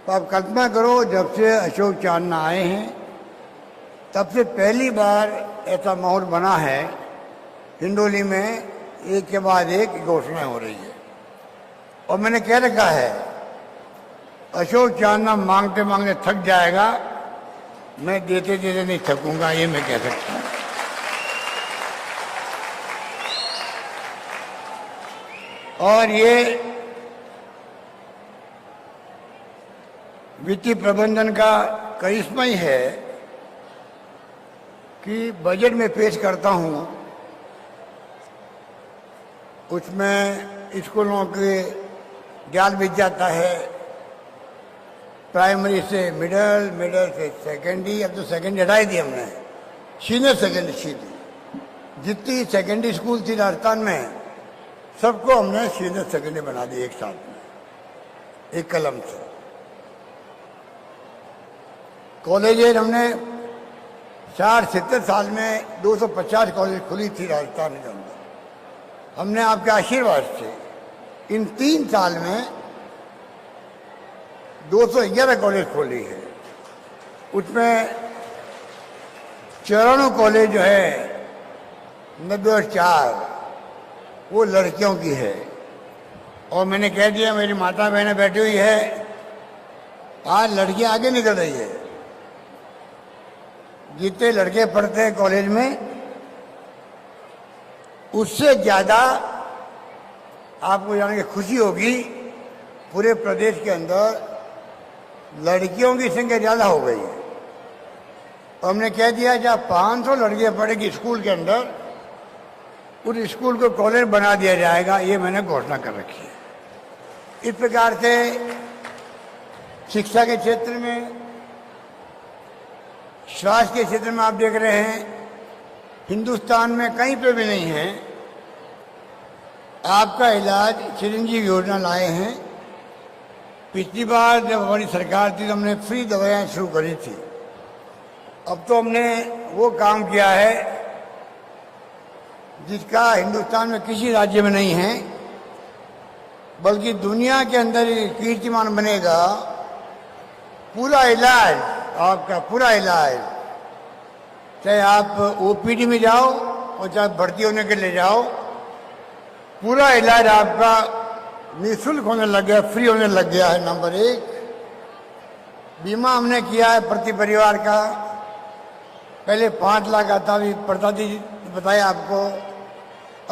तो आप कल्पना करो जब से अशोक चांदना आए हैं तब से पहली बार ऐसा माहौल बना है हिंडोली में, एक के बाद एक घोषणा हो रही है। और मैंने कह रखा है अशोक चांदना मांगते मांगते थक जाएगा, मैं देते देते नहीं थकूंगा, ये मैं कह सकता हूं। और ये वित्तीय प्रबंधन का करिश्मा ही है कि बजट में पेश करता हूं, उसमें स्कूलों के जाल बिछ जाता है, प्राइमरी से मिडल, मिडल से सेकेंडरी, अब तो सेकेंडरी हटाई दी हमने, सीनियर सेकेंडरी सीधी। जितनी सेकेंडरी स्कूल थी राजस्थान में सबको हमने सीनियर सेकेंडरी बना दी एक साथ में, एक कलम से। कॉलेज हमने 60-70 साल में 250 कॉलेज खुली थी राजस्थान के अंदर। हमने आपके आशीर्वाद से इन 3 साल में 211 कॉलेज खोली है। उसमें 94 कॉलेज जो है 94 वो लड़कियों की है। और मैंने कह दिया, मेरी माता बहनें बैठी हुई है, आज लड़कियां आगे निकल रही है। जितने लड़के पढ़ते हैं कॉलेज में उससे ज्यादा आपको जान के खुशी होगी, पूरे प्रदेश के अंदर लड़कियों की संख्या ज्यादा हो गई है। और हमने कह दिया जब 500 लड़कियां पढ़ेगी स्कूल के अंदर, उस स्कूल को कॉलेज बना दिया जाएगा, ये मैंने घोषणा कर रखी है। इस प्रकार से शिक्षा के क्षेत्र में, स्वास्थ्य के क्षेत्र में आप देख रहे हैं हिंदुस्तान में कहीं पे भी नहीं है आपका इलाज चिरंजीवी योजना लाए हैं। पिछली बार जब हमारी सरकार थी तो हमने फ्री दवाइयाँ शुरू करी थी। अब तो हमने वो काम किया है जिसका हिंदुस्तान में किसी राज्य में नहीं है, बल्कि दुनिया के अंदर कीर्तिमान बनेगा। पूरा इलाज, आपका पूरा इलाज, चाहे आप ओपीडी में जाओ और चाहे भर्ती होने के लिए जाओ, पूरा इलाज आपका निःशुल्क होने लग गया, फ्री होने लग गया है। नंबर 1, बीमा हमने किया है प्रति परिवार का। पहले 5 लाख आता भी पड़ता थी, बताया आपको,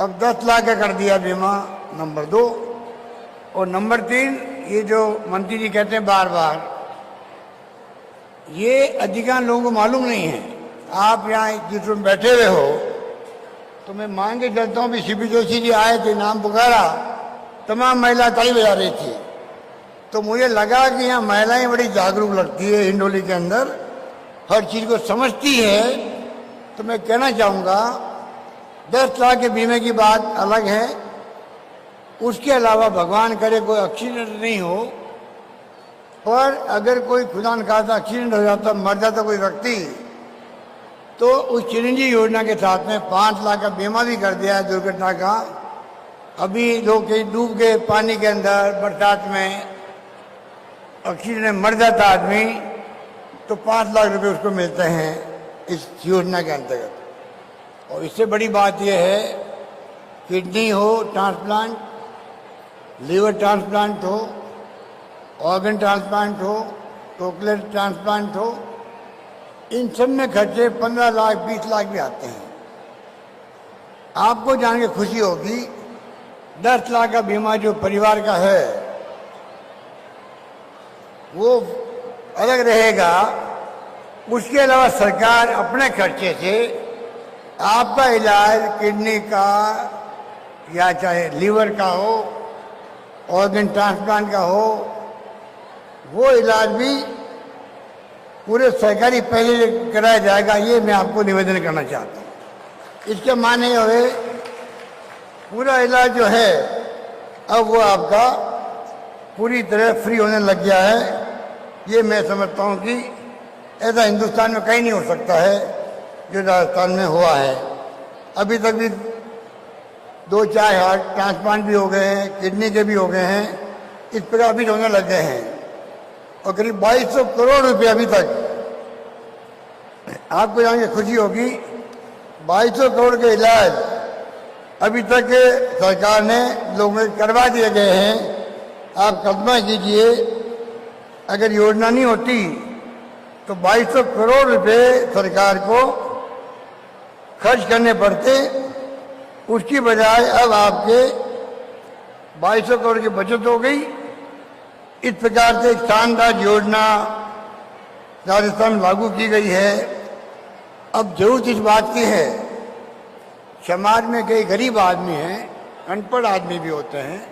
अब 10 लाख का कर दिया बीमा। नंबर 2 और नंबर 3, ये जो मंत्री जी कहते हैं बार बार, ये अधिकांश लोगों को मालूम नहीं है। आप यहाँ जिस रूम बैठे हुए हो तो मैं मान के चलता हूँ भी सीपी जोशी जी आए थे, नाम पुकारा, तमाम महिला ताली बजा रही थी। तो मुझे लगा कि यहाँ महिलाएं बड़ी जागरूक लगती है, हिंडोली के अंदर हर चीज को समझती है। तो मैं कहना चाहूँगा 10 लाख के बीमे की बात अलग है, उसके अलावा भगवान करे कोई एक्सीडेंट नहीं हो, पर अगर कोई खुदा न खास्ता एक्सीडेंट हो जाता, मर जाता कोई व्यक्ति, तो उस चिरंजीवी योजना के साथ में 5 लाख का बीमा भी कर दिया है दुर्घटना का। अभी लोग कहीं डूब गए पानी के अंदर, बरसात में एक्सीडेंट में मर जाता आदमी, तो 5 लाख रुपए उसको मिलते हैं इस योजना के अंतर्गत। और इससे बड़ी बात यह है, किडनी हो ट्रांसप्लांट, लीवर ट्रांसप्लांट हो, ऑर्गन ट्रांसप्लांट हो, कोक्लियर ट्रांसप्लांट हो, इन सब में खर्चे 15 लाख 20 लाख भी आते हैं। आपको जान के खुशी होगी 10 लाख का बीमा जो परिवार का है वो अलग रहेगा। उसके अलावा सरकार अपने खर्चे से आपका इलाज किडनी का या चाहे लीवर का हो, ऑर्गन ट्रांसप्लांट का हो, वो इलाज भी पूरे सरकारी पहले कराया जाएगा। ये मैं आपको निवेदन करना चाहता हूँ। इसके माने हुए पूरा इलाज जो है अब वो आपका पूरी तरह फ्री होने लग गया है। ये मैं समझता हूँ कि ऐसा हिंदुस्तान में कहीं नहीं हो सकता है जो राजस्थान में हुआ है। अभी तक भी 2-4 हार्ट ट्रांसप्लांट भी हो गए हैं, किडनी के भी हो गए हैं, इस प्रकार अभी होने लग गए हैं और करीब 2200 करोड़ रुपए अभी तक। आपको जान के खुशी होगी 2200 करोड़ के इलाज अभी तक सरकार ने लोगों को करवा दिए गए हैं। आप कल्पना कीजिए अगर योजना नहीं होती तो 2200 करोड़ रुपए सरकार को खर्च करने पड़ते। उसकी बजाय अब आपके 2200 करोड़ की बचत हो गई। इस प्रकार से एक शानदार योजना राजस्थान में लागू की गई है। अब जरूरत इस बात की है, समाज में कई गरीब आदमी हैं, अनपढ़ आदमी भी होते हैं,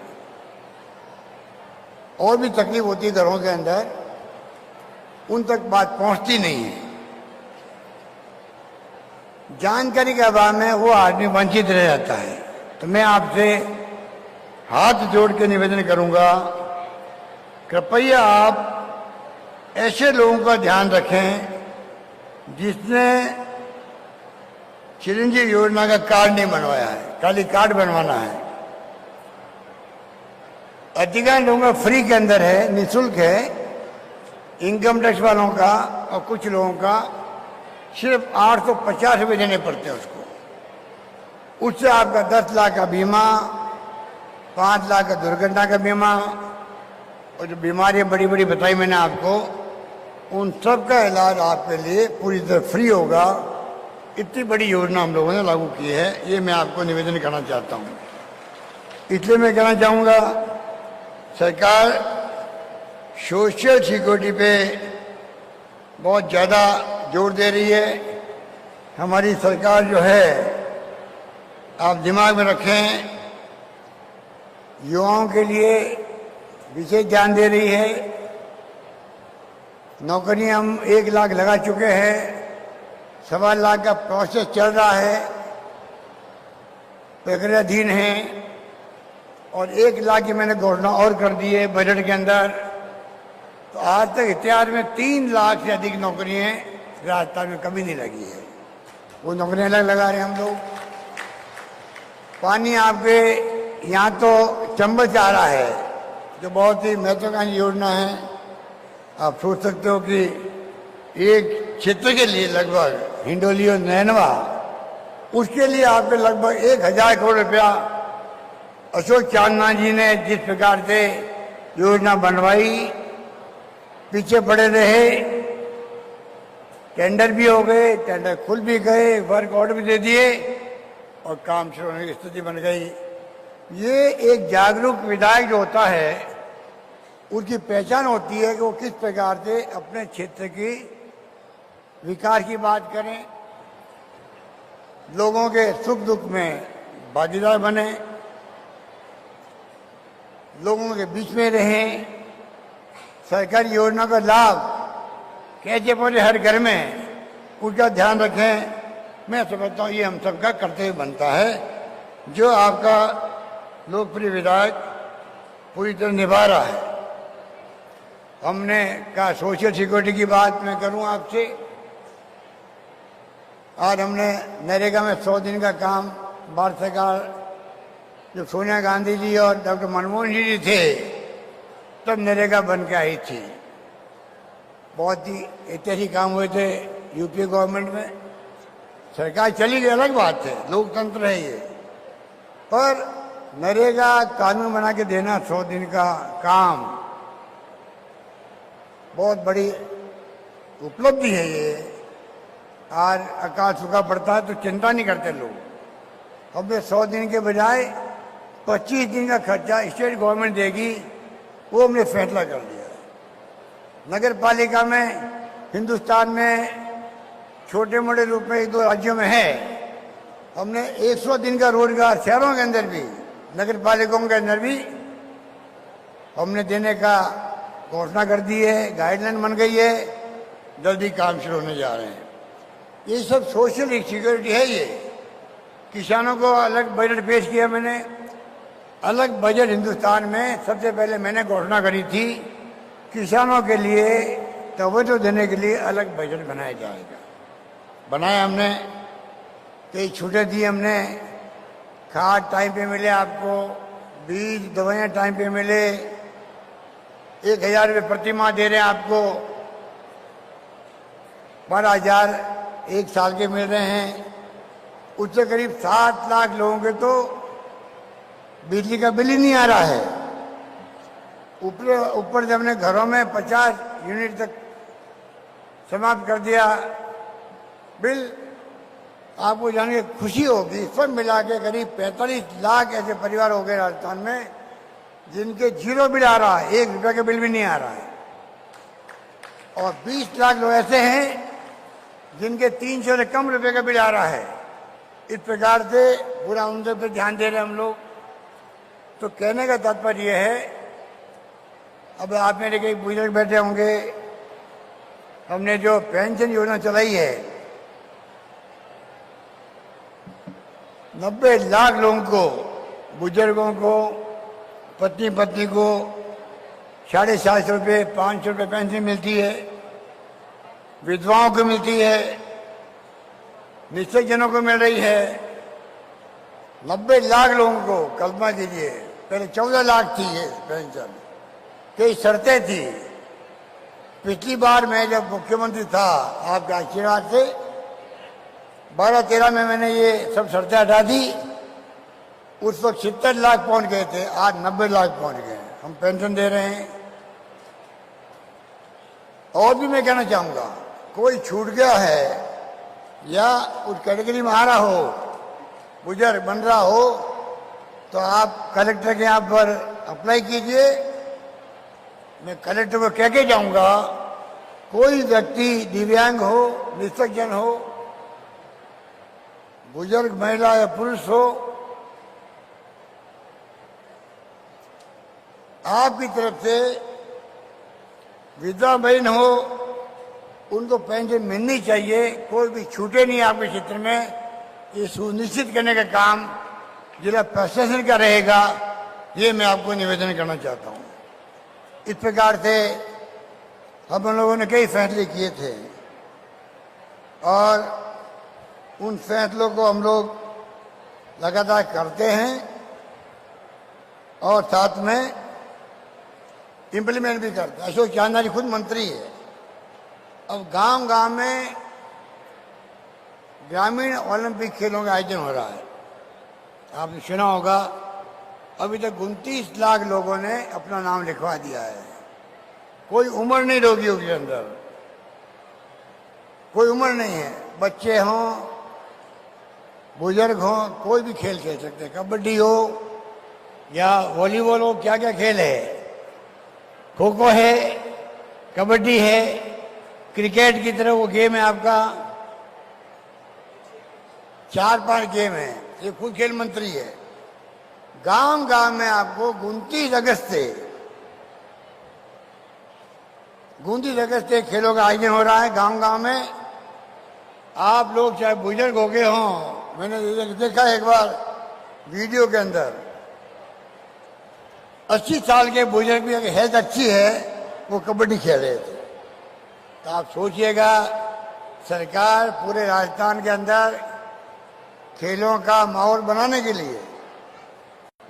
और भी तकलीफ होती है घरों के अंदर, उन तक बात पहुंचती नहीं है। जानकारी के अभाव में वो आदमी वंचित रह जाता है। तो मैं आपसे हाथ जोड़ के निवेदन करूंगा, कृपया आप ऐसे लोगों का ध्यान रखें जिसने चिरंजीवी योजना का कार्ड नहीं बनवाया है, खाली कार्ड बनवाना है। अधिकांश लोगों का फ्री के अंदर है, निःशुल्क है। इनकम टैक्स वालों का और कुछ लोगों का सिर्फ 850 रुपये देने पड़ते हैं उसको। उससे आपका 10 लाख का बीमा, 5 लाख का दुर्घटना का बीमा, और जो बीमारियां बड़ी बड़ी बताई मैंने आपको, उन सब का इलाज आपके लिए पूरी तरह फ्री होगा। इतनी बड़ी योजना हम लोगों ने लागू की है, ये मैं आपको निवेदन करना चाहता हूँ। इसलिए मैं कहना चाहूँगा सरकार सोशल सिक्योरिटी पे बहुत ज़्यादा जोर दे रही है। हमारी सरकार जो है, आप दिमाग में रखें, युवाओं के लिए विशेष ध्यान दे रही है। नौकरियां हम 1 लाख लगा चुके हैं, 1.25 लाख का प्रोसेस चल रहा है, प्रक्रियाधीन है, और 1 लाख की मैंने घोषणा और कर दी है बजट के अंदर। तो आज तक इतिहास में 3 लाख से अधिक नौकरियां राजस्थान में कभी नहीं लगी है। वो नौकरियां अलग लगा रहे हैं हम लोग। पानी आपके यहाँ तो चंबल से आ रहा है, जो बहुत ही महत्वाकांक्षी योजना है। आप सोच सकते हो कि एक क्षेत्र के लिए लगभग हिंडोली और नैनवा, उसके लिए आपके लगभग 1000 करोड़ रुपया अशोक चांदना जी ने जिस प्रकार से योजना बनवाई, पीछे पड़े रहे, टेंडर भी हो गए, टेंडर खुल भी गए, वर्क ऑर्डर भी दे दिए और काम शुरू होने की स्थिति बन गई। ये एक जागरूक विधायक जो होता है उसकी पहचान होती है कि वो किस प्रकार से अपने क्षेत्र की विकास की बात करें, लोगों के सुख दुख में भागीदार बने, लोगों के बीच में रहें, सरकारी योजना का लाभ कैसे पहुंचे हर घर में, उसका ध्यान रखें। मैं समझता हूँ ये हम सबका कर्तव्य बनता है, जो आपका लोकप्रिय विधायक पूरी तरह निभा रहा है। हमने कहा सोशल सिक्योरिटी की बात मैं करूं आपसे। आज हमने नरेगा में 100 दिन का काम, भारत सरकार जो सोनिया गांधी जी और डॉक्टर मनमोहन जी थे तब नरेगा बन के आई थी। बहुत ही ऐतिहासिक काम हुए थे यूपीए गवर्नमेंट में। सरकार चली गई अलग बात है, लोकतंत्र है ये, पर नरेगा कानून बना के देना 100 दिन का काम बहुत बड़ी उपलब्धि है ये। और अकाल सूखा पड़ता है तो चिंता नहीं करते लोग। हमने 100 दिन के बजाय 25 दिन का खर्चा स्टेट गवर्नमेंट देगी, वो हमने फैसला कर दिया। नगर पालिका में हिंदुस्तान में छोटे मोटे रूप में 1-2 राज्यों में है। हमने 100 दिन का रोजगार शहरों के अंदर भी, नगर पालिकाओं के अंदर भी हमने देने का घोषणा कर दी है, गाइडलाइन बन गई है, जल्दी काम शुरू होने जा रहे हैं। ये सब सोशल सिक्योरिटी है। ये किसानों को अलग बजट पेश किया मैंने, अलग बजट हिंदुस्तान में सबसे पहले मैंने घोषणा करी थी, किसानों के लिए तवज्जो देने के लिए अलग बजट बनाया जाएगा। बनाया हमने, कई छूटें दी हमने, खाद टाइम पे मिले आपको, बीज दवाइयाँ टाइम पे मिले, 1000 रुपये प्रति माह दे रहे हैं आपको, 12,000 1 साल के मिल रहे हैं। उससे करीब 7 लाख लोगों के तो बिजली का बिल ही नहीं आ रहा है। ऊपर जब हमने घरों में 50 यूनिट तक समाप्त कर दिया बिल, आपको जान के खुशी होगी, सब मिला के करीब 45 लाख ऐसे परिवार हो गए राजस्थान में जिनके 0 बिल आ रहा है, 1 रुपये का बिल भी नहीं आ रहा है। और 20 लाख लोग ऐसे हैं जिनके 300 से कम रुपए का बिल आ रहा है। इस प्रकार से पूरा उनके पे ध्यान दे रहे हैं हम लोग। तो कहने का तात्पर्य यह है, अब आप मेरे कई बुजुर्ग बैठे होंगे, हमने जो पेंशन योजना चलाई है 90 लाख लोगों को, बुजुर्गों को, पत्नी को 750 रुपये 500 रुपये पेंशन मिलती है, विधवाओं को मिलती है, निश्चित जनों को मिल रही है। 90 लाख लोगों को, कल्पना कीजिए, पहले 14 लाख थी ये पेंशन, कई शर्तें थी। पिछली बार मैं जब मुख्यमंत्री था आपके आशीर्वाद से 12-13 में मैंने ये सब शर्तें हटा दी। उस वक्त 70 लाख पहुंच गए थे, आज 90 लाख पहुंच गए। हम पेंशन दे रहे हैं। और भी मैं कहना चाहूंगा, कोई छूट गया है या उस कैटेगरी में आ रहा हो, बुजुर्ग बन रहा हो, तो आप कलेक्टर के यहाँ पर अप्लाई कीजिए। मैं कलेक्टर को कह के जाऊंगा, कोई व्यक्ति दिव्यांग हो, निःशक्तजन हो, बुजुर्ग महिला या पुरुष हो, आपकी तरफ से विधवा बहन हो, उनको पेंशन मिलनी चाहिए, कोई भी छूटे नहीं आपके क्षेत्र में। ये सुनिश्चित करने का काम जिला प्रशासन का रहेगा, ये मैं आपको निवेदन करना चाहता हूँ। इस प्रकार से हम लोगों ने कई फैसले किए थे और उन फैसलों को हम लोग लगातार करते हैं और साथ में इम्प्लीमेंट भी करते हैं। अशोक चांदना जी खुद मंत्री है। अब गांव गांव में ग्रामीण ओलंपिक खेलों का आयोजन हो रहा है, आपने सुना होगा। अभी तक 29 लाख लोगों ने अपना नाम लिखवा दिया है। कोई उम्र नहीं रोगियों के अंदर, कोई उम्र नहीं है, बच्चे हों, बुजुर्ग हों, कोई भी खेल खेल सकते हैं। कबड्डी हो या वॉलीबॉल हो, क्या क्या खेल है, खो खो है, कबड्डी है, क्रिकेट की तरह वो गेम है आपका, 4-5 गेम है। ये खुद खेल मंत्री है। गांव गांव में आपको 29 अगस्त से खेलों का आयोजन हो रहा है। गांव गांव में आप लोग चाहे बुजुर्ग हो गए हों, मैंने देखा एक बार वीडियो के अंदर 80 साल के बुजुर्ग भी अगर हेल्थ अच्छी है वो कबड्डी खेल रहे थे। तो आप सोचिएगा, सरकार पूरे राजस्थान के अंदर खेलों का माहौल बनाने के लिए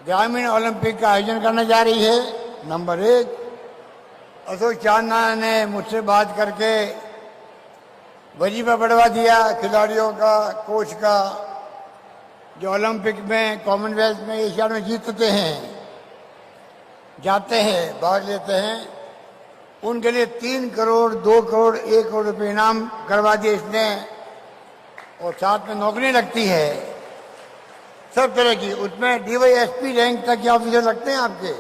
ग्रामीण ओलंपिक का आयोजन करने जा रही है। नंबर 1, अशोक चांदना ने मुझसे बात करके वजीफा बढ़वा दिया खिलाड़ियों का, कोच का। जो ओलंपिक में, कॉमनवेल्थ में, एशिया में जीतते हैं, जाते हैं, भाग लेते हैं, उनके लिए 3 करोड़, 2 करोड़, 1 करोड़ रुपए इनाम करवा दिए इसने, और साथ में नौकरी लगती है सब तरह की। उसमें डीवाईएसपी रैंक तक के ऑफिसर लगते हैं, आपके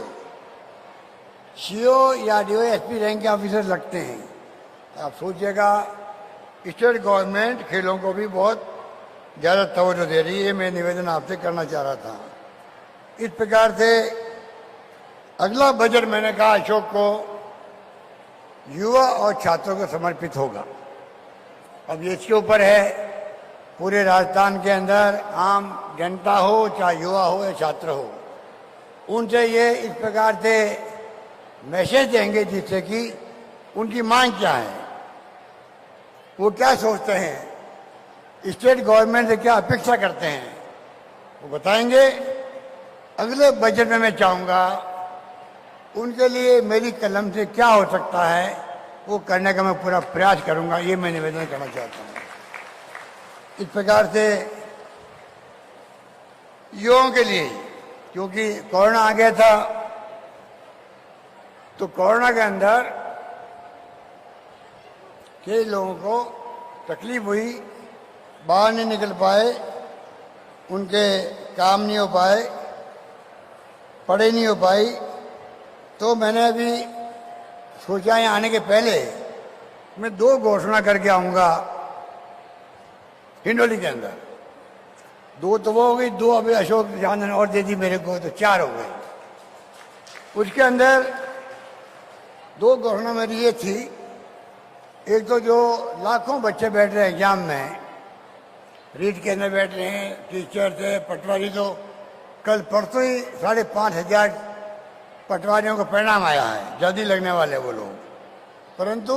सीओ या डीवाईएसपी रैंक के ऑफिसर लगते हैं। आप सोचिएगा, स्टेट गवर्नमेंट खेलों को भी बहुत ज्यादा तवज्जो दे रही है। मैं निवेदन आपसे करना चाह रहा था। इस प्रकार से अगला बजट मैंने कहा अशोक को युवा और छात्रों को समर्पित होगा। अब ये इसके ऊपर है, पूरे राजस्थान के अंदर आम जनता हो, चाहे युवा हो या छात्र हो, उनसे ये इस प्रकार से मैसेज देंगे जिससे कि उनकी मांग क्या है, वो क्या सोचते हैं, स्टेट गवर्नमेंट से क्या अपेक्षा करते हैं, वो बताएंगे। अगले बजट में मैं चाहूंगा उनके लिए मेरी कलम से क्या हो सकता है वो करने का मैं पूरा प्रयास करूंगा। ये मैं निवेदन करना चाहता हूं। इस प्रकार से युवाओं के लिए, क्योंकि कोरोना आ गया था, तो कोरोना के अंदर कई लोगों को तकलीफ हुई, बाहर नहीं निकल पाए, उनके काम नहीं हो पाए, पढ़ाई नहीं हो पाई। तो मैंने अभी सोचा यहाँ आने के पहले मैं 2 घोषणा करके आऊंगा हिंडोली के अंदर। 2 तो वो हो गई, 2 अभी अशोक चांदना ने और दे दी मेरे को, तो 4 हो गई। उसके अंदर 2 घोषणा मेरी ये थी, एक तो जो लाखों बच्चे बैठ रहे हैं एग्जाम में, रीट के अंदर बैठ रहे हैं, टीचर थे, पटवारी, तो कल परसों ही 5,500 पटवारियों को परिणाम आया है, जल्दी लगने वाले वो लोग। परंतु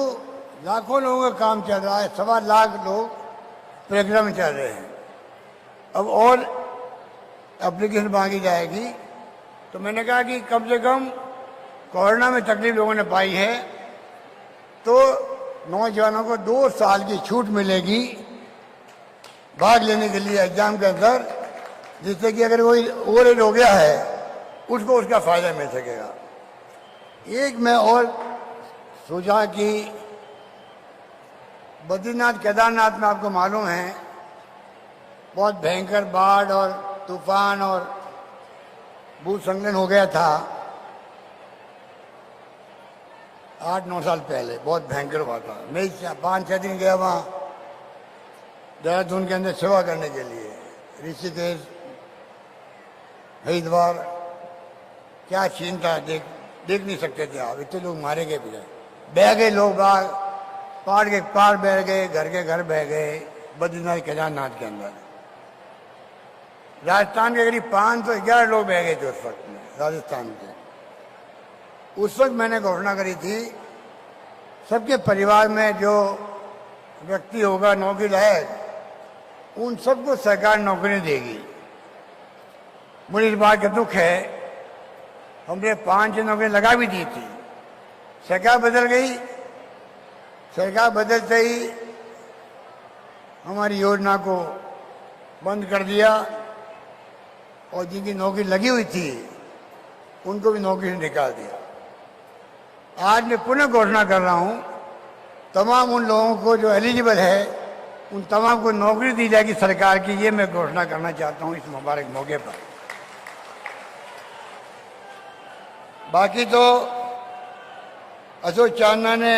लाखों लोगों का काम चल रहा है, 1.25 लाख लोग प्रक्रिया में चल रहे हैं। अब और एप्लीकेशन मांगी जाएगी। तो मैंने कहा कि कम से कम कोरोना में तकलीफ लोगों ने पाई है, तो नौजवानों को 2 साल की छूट मिलेगी भाग लेने के लिए एग्जाम के अंदर, जिससे कि अगर कोई ओवर एज हो गया है उसको उसका फायदा मिल सकेगा। एक मैं और सोचा कि बद्रीनाथ केदारनाथ में आपको मालूम है बहुत भयंकर बाढ़ और तूफान और भूस्खलन हो गया था 8-9 साल पहले, बहुत भयंकर हुआ था। मैं 5-6 दिन गया वहाँ देहरादून के अंदर सेवा करने के लिए, ऋषिकेश, हरिद्वार, क्या सीन था, देख नहीं सकते थे आप, इतने लोग मारे गए, बह गए लोग, बाग पहाड़ के पार बह गए, घर के घर बह गए बद्रीनाथ केदारनाथ के अंदर। राजस्थान के करीब 511 लोग बह गए थे उस वक्त में, राजस्थान के। उस वक्त मैंने घोषणा करी थी सबके परिवार में जो व्यक्ति होगा नौकरी लायक, उन सबको सरकार नौकरी देगी। मुझे इस बात का दुख है, हमने 5 नौकरी लगा भी दी थी, सरकार बदल गई। सरकार बदलते ही हमारी योजना को बंद कर दिया और जिनकी नौकरी लगी हुई थी उनको भी नौकरी से निकाल दिया। आज मैं पुनः घोषणा कर रहा हूं, तमाम उन लोगों को जो एलिजिबल है उन तमाम को नौकरी दी जाएगी सरकार की। ये मैं घोषणा करना चाहता हूं इस मुबारक मौके पर। बाकी तो अशोक चांदना ने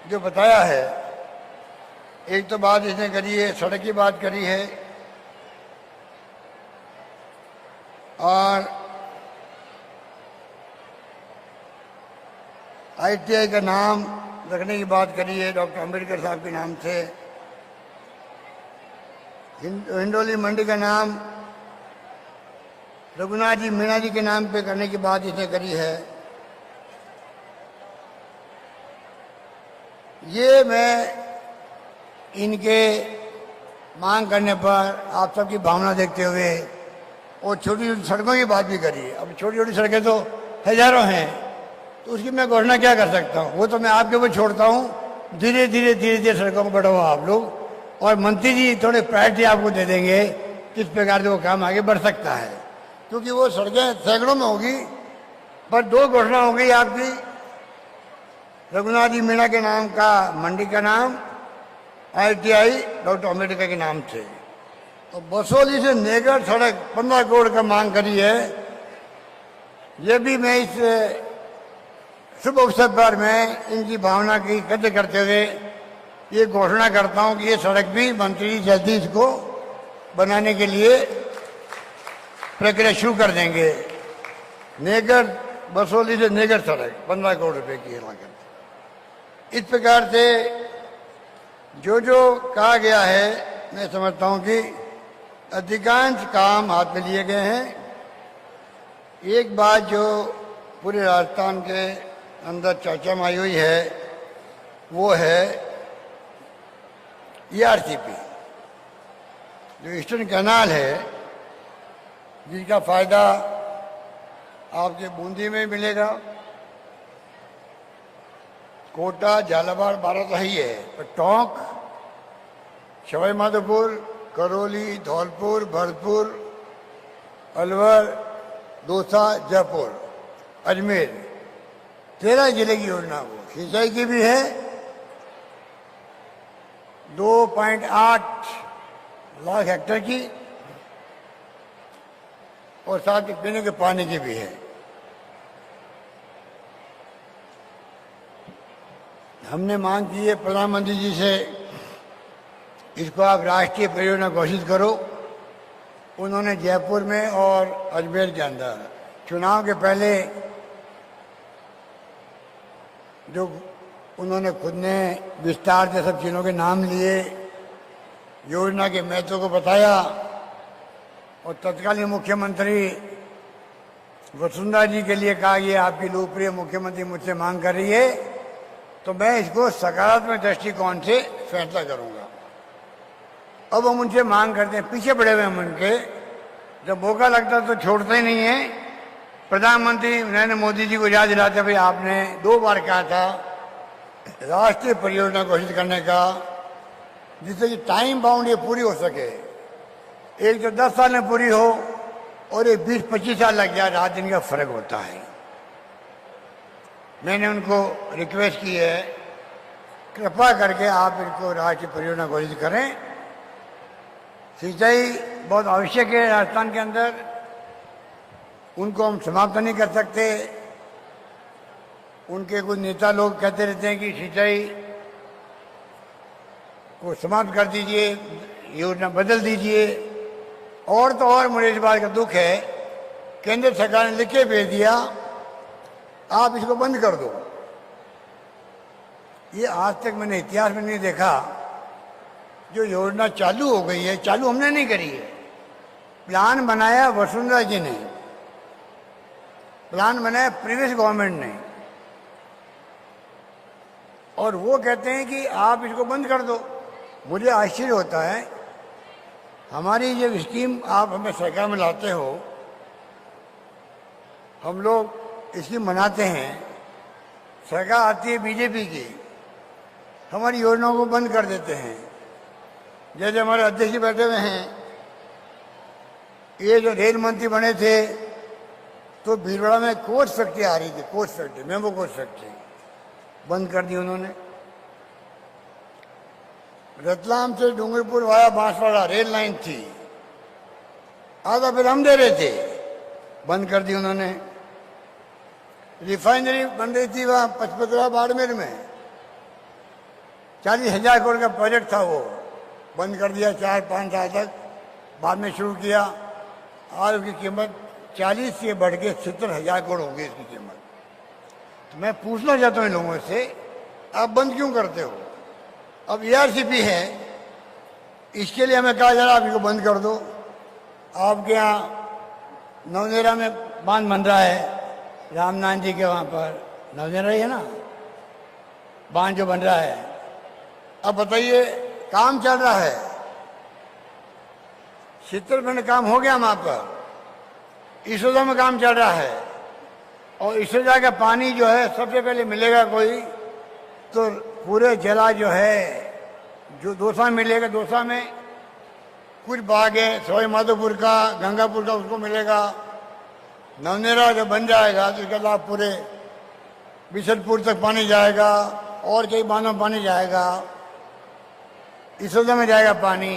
जो बताया है, एक तो बात इसने करी है, सड़क की बात करी है, और आईटीआई का नाम रखने की बात करी है डॉक्टर अंबेडकर साहब के नाम से। हिंडोली मंडी का नाम रघुनाथ जी मीणा जी के नाम पे करने की बात इसने करी है। ये मैं इनके मांग करने पर आप सबकी भावना देखते हुए और छोटी छोटी सड़कों की बात भी करी है। अब छोटी छोटी सड़कें तो हजारों हैं, तो उसकी मैं घोषणा क्या कर सकता हूँ, वो तो मैं आपके ऊपर छोड़ता हूँ। धीरे धीरे सड़कों को बढ़ाओ आप लोग, और मंत्री जी थोड़े प्रायोरिटी आपको दे देंगे किस प्रकार से वो काम आगे बढ़ सकता है, क्योंकि वो सड़कें सैकड़ों में होगी, पर 2 घोषणा हो गई आपकी। रघुनाथ जी मीणा के नाम का मंडी का नाम ITI डॉक्टर अम्बेडकर के नाम से, तो बसोली से नेगर सड़क 15 करोड़ का मांग करी है। ये भी मैं इस शुभ अवसर पर मैं इनकी भावना की कदर करते हुए ये घोषणा करता हूं कि ये सड़क भी मंत्री जी जल्दी इसको बनाने के लिए प्रक्रिया शुरू कर देंगे। नेगर बसोली से नेगर सड़क 15 करोड़ रुपए की लागत। इस प्रकार से जो जो कहा गया है, मैं समझता हूं कि अधिकांश काम हाथ में लिए गए हैं। एक बात जो पूरे राजस्थान के अंदर चर्चा में आई हुई है वो है ERCP, जो ईस्टर्न कैनाल है, जिसका फायदा आपके बूंदी में मिलेगा। कोटा, झालावाड़, बारह तो ही है, पर टोंक, सवाई माधोपुर, करौली, धौलपुर, भरतपुर, अलवर, दौसा, जयपुर, अजमेर, 13 जिले की योजना वो सिंचाई की भी है। 2.8 लाख हेक्टेयर की और साथ ही पीने के पानी की भी है। हमने मांग की है प्रधानमंत्री जी से, इसको आप राष्ट्रीय परियोजना घोषित करो। उन्होंने जयपुर में और अजमेर के अंदर चुनाव के पहले जो उन्होंने खुद ने विस्तार से सब चीज़ों के नाम लिए, योजना के महत्व को बताया, और तत्कालीन मुख्यमंत्री वसुंधरा जी के लिए कहा कि आपकी लोकप्रिय मुख्यमंत्री मुझसे मांग कर रही है, तो मैं इसको सकारात्मक दृष्टिकोण से फैसला करूंगा। अब हम उनसे मांग करते हैं, पीछे पड़े हुए हम उनके, जब मौका लगता तो छोड़ते ही नहीं है। प्रधानमंत्री नरेंद्र मोदी जी को याद दिलाते, भाई आपने 2 बार कहा था राष्ट्रीय परियोजना घोषित करने का, जिससे कि टाइम बाउंड ये पूरी हो सके। एक तो 10 साल में पूरी हो और एक 20-25 साल लग जाए, रात दिन का फर्क होता है। मैंने उनको रिक्वेस्ट की है, कृपा करके आप इनको राष्ट्रीय परियोजना घोषित करें। सिंचाई बहुत आवश्यक है राजस्थान के अंदर, उनको हम समाप्त नहीं कर सकते। उनके कुछ नेता लोग कहते रहते हैं कि सिंचाई को समाप्त कर दीजिए, योजना बदल दीजिए। और तो और मुझे इस बात का दुख है, केंद्र सरकार ने लिख के भेज दिया आप इसको बंद कर दो। ये आज तक मैंने इतिहास में नहीं देखा। जो योजना चालू हो गई है, चालू हमने नहीं करी है, प्लान बनाया वसुंधरा जी ने, प्लान बनाया प्रीवियस गवर्नमेंट ने, और वो कहते हैं कि आप इसको बंद कर दो। मुझे आश्चर्य होता है, हमारी जो स्कीम आप हमें सरकार में लाते हो, हम लोग स्कीम बनाते हैं, सरकार आती है बीजेपी की, हमारी योजनाओं को बंद कर देते हैं। जैसे हमारे अध्यक्ष जी बैठे हुए हैं, ये जो रेल मंत्री बने थे तो भीलवाड़ा में कोच फैक्ट्री आ रही थी, coach factory, memo coach factory बंद कर दी उन्होंने। रतलाम से Dungarpur via Banswara rail line थी, आधा फिर हम दे रहे थे, बंद कर दी उन्होंने। रिफाइनरी बन रही थी वहां पचपतरा बाड़मेर में, 40,000 करोड़ का प्रोजेक्ट था, वो बंद कर दिया 4-5 साल तक, बाद में शुरू किया। आज उसकी कीमत 40 से बढ़ के 70,000 करोड़ हो गई इसकी कीमत। तो मैं पूछना चाहता हूँ इन लोगों से, आप बंद क्यों करते हो? अब ERCP है, इसके लिए हमें कहा जा रहा है आप इसको बंद कर दो। आपके यहाँ नवनेरा में बांध बन रहा है, रामनाथ जी के वहाँ पर नवनेरा ही है ना, बांध जो बन रहा है। अब बताइए, काम चल रहा है, चित्रपट काम हो गया वहां पर, इसोजा में काम चल रहा है, और इसोजा का पानी जो है सबसे पहले मिलेगा कोई तो पूरे जिला जो है, जो दौसा मिलेगा, दौसा में कुछ भाग है सवाई माधोपुर का, गंगापुर का, उसको मिलेगा। नवनेरा जब बन जाएगा तो इसका लाभ पूरे बिशनपुर तक पानी जाएगा और कई बांधों में पानी जाएगा, इसोदा में जाएगा पानी,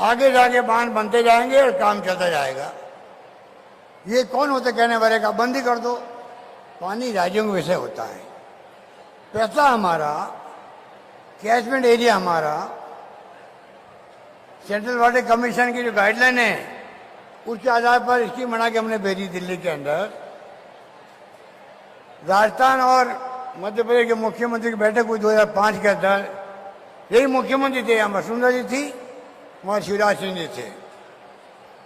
आगे जाके बांध बनते जाएंगे और काम चलता जाएगा। ये कौन होते कहने वाले का, बंद ही कर दो। पानी राज्यों के वैसे होता है, पैसा हमारा, कैचमेंट एरिया हमारा, सेंट्रल वाटर कमीशन की जो गाइडलाइन है उसके आधार पर स्कीम बना के हमने भेजी दिल्ली के अंदर। राजस्थान और मध्य प्रदेश के मुख्यमंत्री की बैठक हुई 2005 के अंदर, यही मुख्यमंत्री थे, यहाँ वसुंधरा जी थी, वहाँ शिवराज सिंह जी थे।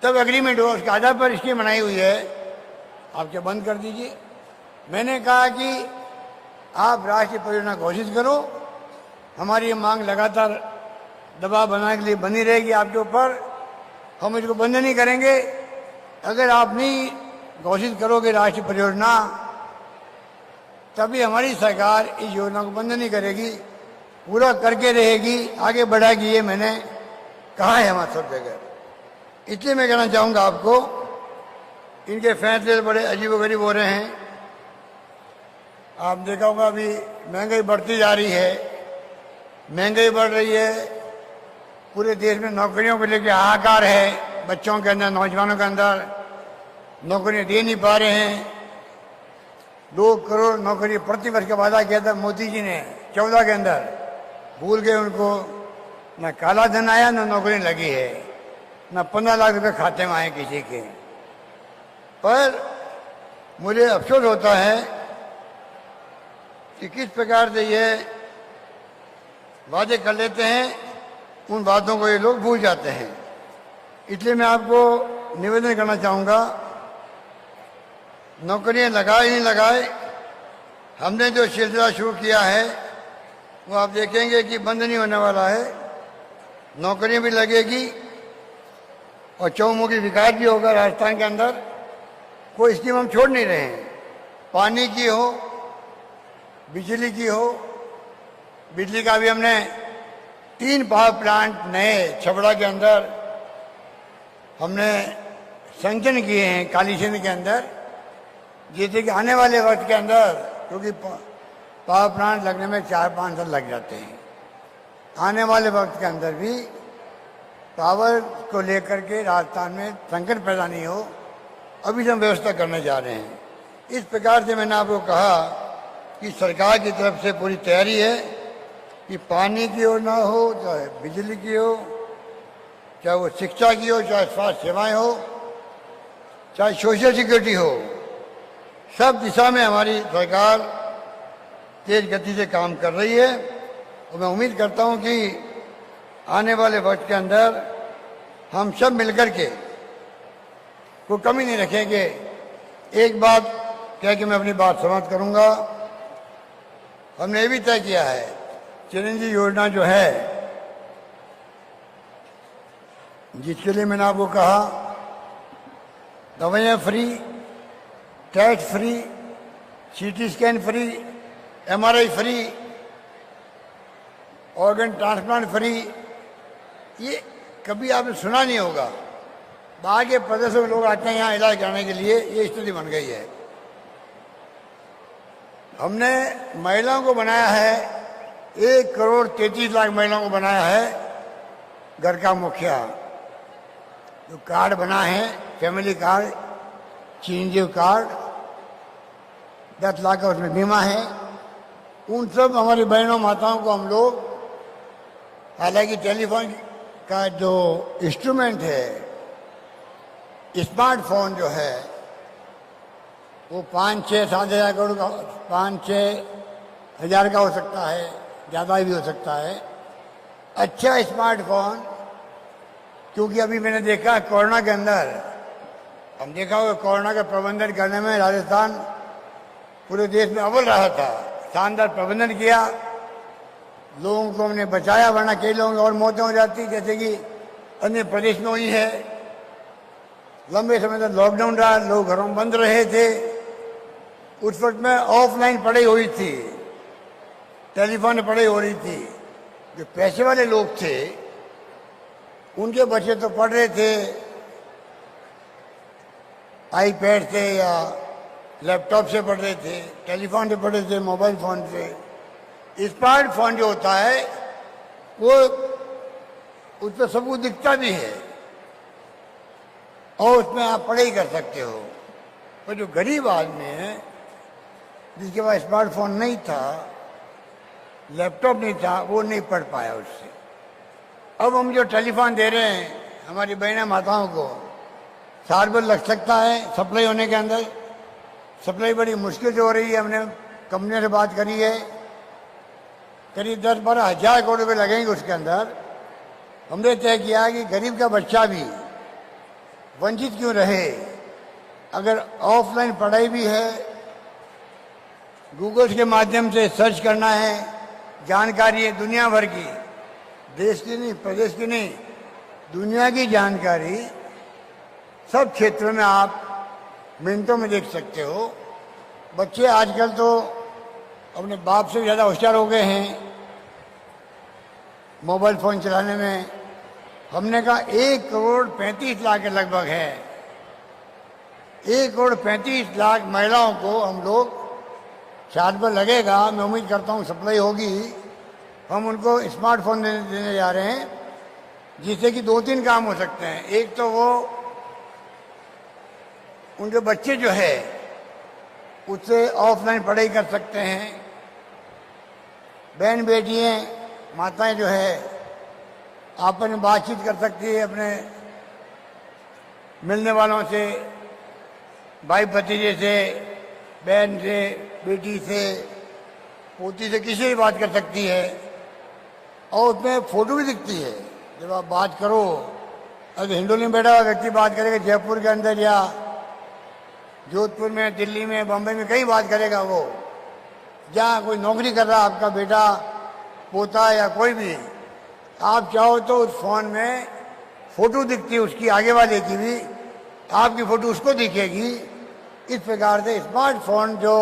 तब एग्रीमेंट हुआ, उसके आधार पर स्कीम बनाई हुई है, आप क्या बंद कर दीजिए। मैंने कहा कि आप राष्ट्रीय परियोजना घोषित करो, हमारी मांग लगातार दबाव बनाने के लिए बनी रहेगी आपके ऊपर, हम इसको बंद नहीं करेंगे। अगर आप नहीं घोषित करोगे राष्ट्रीय परियोजना, तभी हमारी सरकार इस योजना को बंद नहीं करेगी, पूरा करके रहेगी, आगे बढ़ाएगी। ये मैंने कहा है हमारे सब जगह। इसलिए मैं कहना चाहूँगा आपको, इनके फैसले बड़े अजीबोगरीब हो रहे हैं। आप देखा होगा अभी महंगाई बढ़ती जा रही है, महंगाई बढ़ रही है, पूरे देश में नौकरियों को लेकर हाहाकार है, बच्चों के अंदर, नौजवानों के अंदर नौकरियां दे नहीं पा रहे हैं। 2 करोड़ नौकरी प्रति वर्ष का वादा किया था मोदी जी ने 14 के अंदर, भूल गए उनको। न काला धन आया, न नौकरी लगी है, न 15 लाख रुपए खाते में आए किसी के। पर मुझे अफसोस होता है कि किस प्रकार से ये वादे कर लेते हैं, उन बातों को ये लोग भूल जाते हैं। इसलिए मैं आपको निवेदन करना चाहूँगा, नौकरियां लगाए नहीं लगाए, हमने जो सिलसिला शुरू किया है वो आप देखेंगे कि बंद नहीं होने वाला है। नौकरियां भी लगेगी और चौमुखी विकास भी होगा राजस्थान के अंदर। कोई स्कीम हम छोड़ नहीं रहे हैं, पानी की हो, बिजली की हो। बिजली का भी हमने 3 पावर प्लांट नए छबड़ा के अंदर हमने संचन किए हैं, काली सिंध के अंदर, जैसे कि आने वाले वक्त के अंदर, क्योंकि पावर प्लांट लगने में 4-5 साल लग जाते हैं, आने वाले वक्त के अंदर भी पावर को लेकर के राजस्थान में संकट पैदा नहीं हो, अभी हम व्यवस्था करने जा रहे हैं। इस प्रकार से मैंने आपको कहा कि सरकार की तरफ से पूरी तैयारी है कि पानी की हो ना हो, चाहे बिजली की हो, चाहे वो शिक्षा की हो, चाहे स्वास्थ्य सेवाएं हो, चाहे सोशल सिक्योरिटी हो, सब दिशा में हमारी सरकार तेज गति से काम कर रही है। और मैं उम्मीद करता हूं कि आने वाले वक्त के अंदर हम सब मिलकर के कोई कमी नहीं रखेंगे। एक बात कह के मैं अपनी बात समाप्त करूंगा। हमने ये भी तय किया है, चिरंजीवी योजना जो है, जिसके लिए मैंने आपको कहा दवाइयाँ free, test free, CT scan free, MRI free, organ transplant free, ये कभी आपने सुना नहीं होगा। बाहर के प्रदेशों में लोग आते हैं यहाँ इलाज कराने के लिए, ये स्थिति बन गई है। हमने महिलाओं को बनाया है, 1 करोड़ 33 लाख महिलाओं को बनाया है घर का मुखिया। जो कार्ड बना है, फैमिली कार्ड, चिरंजीव कार्ड, 10 लाख का उसमें बीमा है। उन सब हमारी बहनों माताओं को हम लोग, हालांकि टेलीफोन का जो इंस्ट्रूमेंट है, स्मार्टफोन जो है, वो 5-6-7 हज़ार करोड़ का, 5-6 हज़ार का हो सकता है, ज़्यादा भी हो सकता है। अच्छा स्मार्टफोन, क्योंकि अभी मैंने देखा कोरोना के अंदर, हम देखा होगा कोरोना का प्रबंधन करने में राजस्थान पूरे देश में अव्वल रहा था। शानदार प्रबंधन किया, लोगों को हमने बचाया, वरना कई लोगों की और मौतें हो जाती, जैसे कि अन्य प्रदेश में हुई है। लंबे समय तक लॉकडाउन रहा, लोग घरों में बंद रहे थे। उस वक्त में ऑफलाइन पढ़ाई हुई थी, टेलीफोन पढ़ाई हो रही थी। जो पैसे वाले लोग थे उनके बच्चे तो पढ़ रहे थे आईपैड से या लैपटॉप से पढ़ रहे थे, टेलीफोन से पढ़ रहे थे, मोबाइल फोन से। स्मार्टफोन जो होता है वो उस पर सब कुछ दिखता भी है और उसमें आप पढ़ाई कर सकते हो। पर जो गरीब आदमी है जिसके पास स्मार्टफोन नहीं था, लैपटॉप नहीं था, वो नहीं पढ़ पाया उससे। अब हम जो टेलीफोन दे रहे हैं हमारी बहना माताओं को, साल भर लग सकता है सप्लाई होने के अंदर। सप्लाई बड़ी मुश्किल से हो रही है। हमने कंपनी से बात करी है, करीब 10-12 हजार करोड़ रुपये लगेंगे उसके अंदर। हमने तय किया कि गरीब का बच्चा भी वंचित क्यों रहे। अगर ऑफलाइन पढ़ाई भी है, गूगल के माध्यम से सर्च करना है, जानकारी है दुनिया भर की, देश की नहीं, प्रदेश की नहीं, दुनिया की जानकारी सब क्षेत्रों में आप मिनटों में देख सकते हो। बच्चे आजकल तो अपने बाप से ज़्यादा होशियार हो गए हैं मोबाइल फ़ोन चलाने में। हमने कहा 1,35,00,000 के लगभग है। 1,35,00,000 महिलाओं को हम लोग, साल भर लगेगा, मैं उम्मीद करता हूँ सप्लाई होगी। हम उनको स्मार्टफोन देने जा रहे हैं जिससे कि 2-3 काम हो सकते हैं। एक तो वो उनके बच्चे जो है उससे ऑफलाइन पढ़ाई कर सकते हैं। बहन बेटियां माताएं जो है आपस में बातचीत कर सकती है अपने मिलने वालों से, भाई भतीजे से, बहन से, बेटी से, पोती से, किसी से बात कर सकती है। और उसमें फोटो भी दिखती है जब आप बात करो। अगर हिंडोली में बैठा हुआ व्यक्ति बात करेगा जयपुर के अंदर या जोधपुर में, दिल्ली में, बम्बई में, कहीं बात करेगा वो, जहाँ कोई नौकरी कर रहा आपका बेटा, पोता या कोई भी, आप चाहो तो उस फोन में फोटो दिखती है उसकी, आगे वाले की भी, आपकी फोटो उसको दिखेगी। इस प्रकार से स्मार्टफोन जो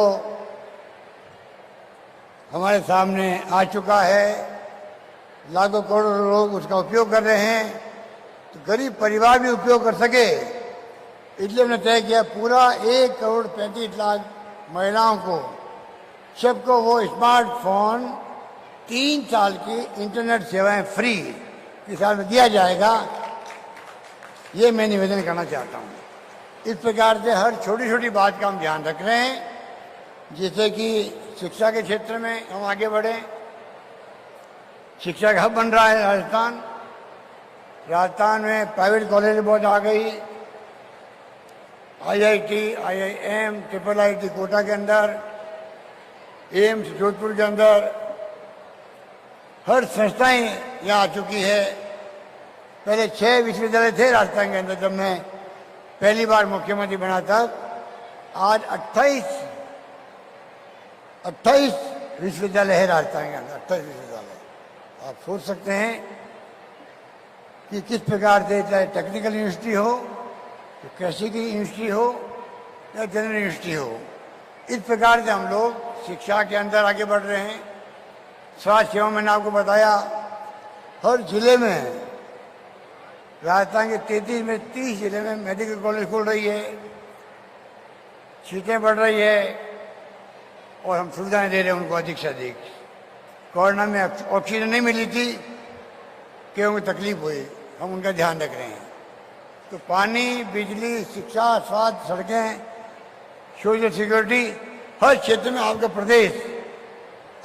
हमारे सामने आ चुका है, लाखों करोड़ों लोग उसका उपयोग कर रहे हैं, तो गरीब परिवार भी उपयोग कर सके, इसलिए हमने तय किया पूरा 1,35,00,000 महिलाओं को, सबको वो स्मार्टफोन 3 साल की इंटरनेट सेवाएं फ्री इस साल में दिया जाएगा। ये मैं निवेदन करना चाहता हूँ। इस प्रकार से हर छोटी छोटी बात का हम ध्यान रख रहे हैं, जिससे कि शिक्षा के क्षेत्र में हम आगे बढ़ें। शिक्षा का हब बन रहा है राजस्थान। राजस्थान में प्राइवेट कॉलेज बहुत आ गई, IIT, IIM, IIIT कोटा के अंदर, एम्स जोधपुर के अंदर, हर संस्थाएं यहाँ आ चुकी है। पहले 6 विश्वविद्यालय थे राजस्थान के अंदर जब मैं पहली बार मुख्यमंत्री बना तब। आज 28 विश्वविद्यालय है राजस्थान के अंदर, 28 विश्वविद्यालय। आप सोच सकते हैं कि किस प्रकार से, चाहे टेक्निकल यूनिवर्सिटी हो, तो कृषि की यूनिवर्सिटी हो या जनरल यूनिवर्सिटी हो, इस प्रकार से हम लोग शिक्षा के अंदर आगे बढ़ रहे हैं। स्वास्थ्य सेवा मैंने आपको बताया, हर जिले में, राजस्थान के 33 में 30 जिले में मेडिकल कॉलेज खुल रही है, सीटें बढ़ रही है और हम सुविधाएं दे रहे हैं उनको अधिक से अधिक। कोरोना में ऑक्सीजन नहीं मिली थी, क्योंकि तकलीफ हुई, हम उनका ध्यान रख रहे हैं। तो पानी, बिजली, शिक्षा, स्वास्थ्य, सड़कें, सोशल सिक्योरिटी, हर क्षेत्र में आपका प्रदेश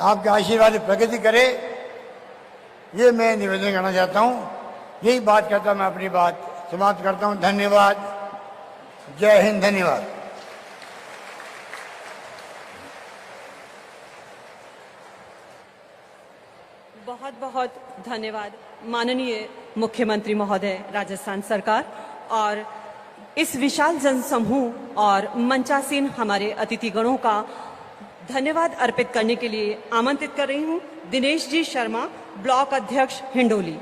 आपके आशीर्वाद से प्रगति करे, ये मैं निवेदन करना चाहता हूँ। यही बात कहता मैं अपनी बात समाप्त करता हूँ। धन्यवाद। जय हिंद। धन्यवाद। बहुत बहुत धन्यवाद माननीय मुख्यमंत्री महोदय राजस्थान सरकार। और इस विशाल जनसमूह और मंचासीन हमारे अतिथिगणों का धन्यवाद अर्पित करने के लिए आमंत्रित कर रही हूं दिनेश जी शर्मा, ब्लॉक अध्यक्ष हिंडोली।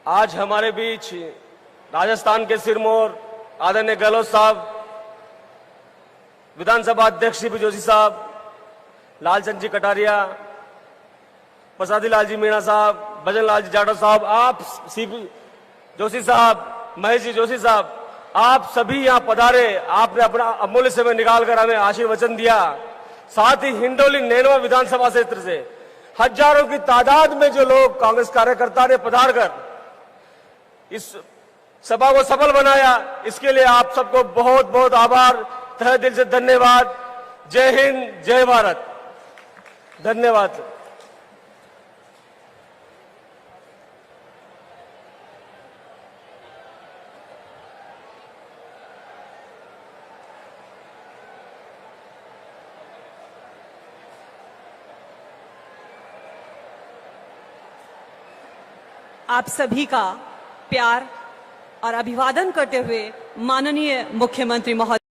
आज हमारे बीच राजस्थान के सिरमौर आदरणीय गहलोत साहब, विधानसभा अध्यक्ष सीपी जोशी साहब, लालचंद जी कटारिया, प्रसादी लाल जी मीणा साहब, भजनलाल जी जाटव साहब, आप सीपी जोशी साहब, महेश जी जोशी साहब, आप सभी यहाँ पधारे। आपने अपना अमूल्य समय निकालकर हमें आशीर्वचन दिया। साथ ही हिंडोली नैनवा विधानसभा क्षेत्र से हजारों की तादाद में जो लोग कांग्रेस कार्यकर्ता ने पधार कर इस सभा को सफल बनाया, इसके लिए आप सबको बहुत बहुत आभार, तहे दिल से धन्यवाद। जय हिंद, जय भारत। धन्यवाद। आप सभी का प्यार और अभिवादन करते हुए माननीय मुख्यमंत्री महोदय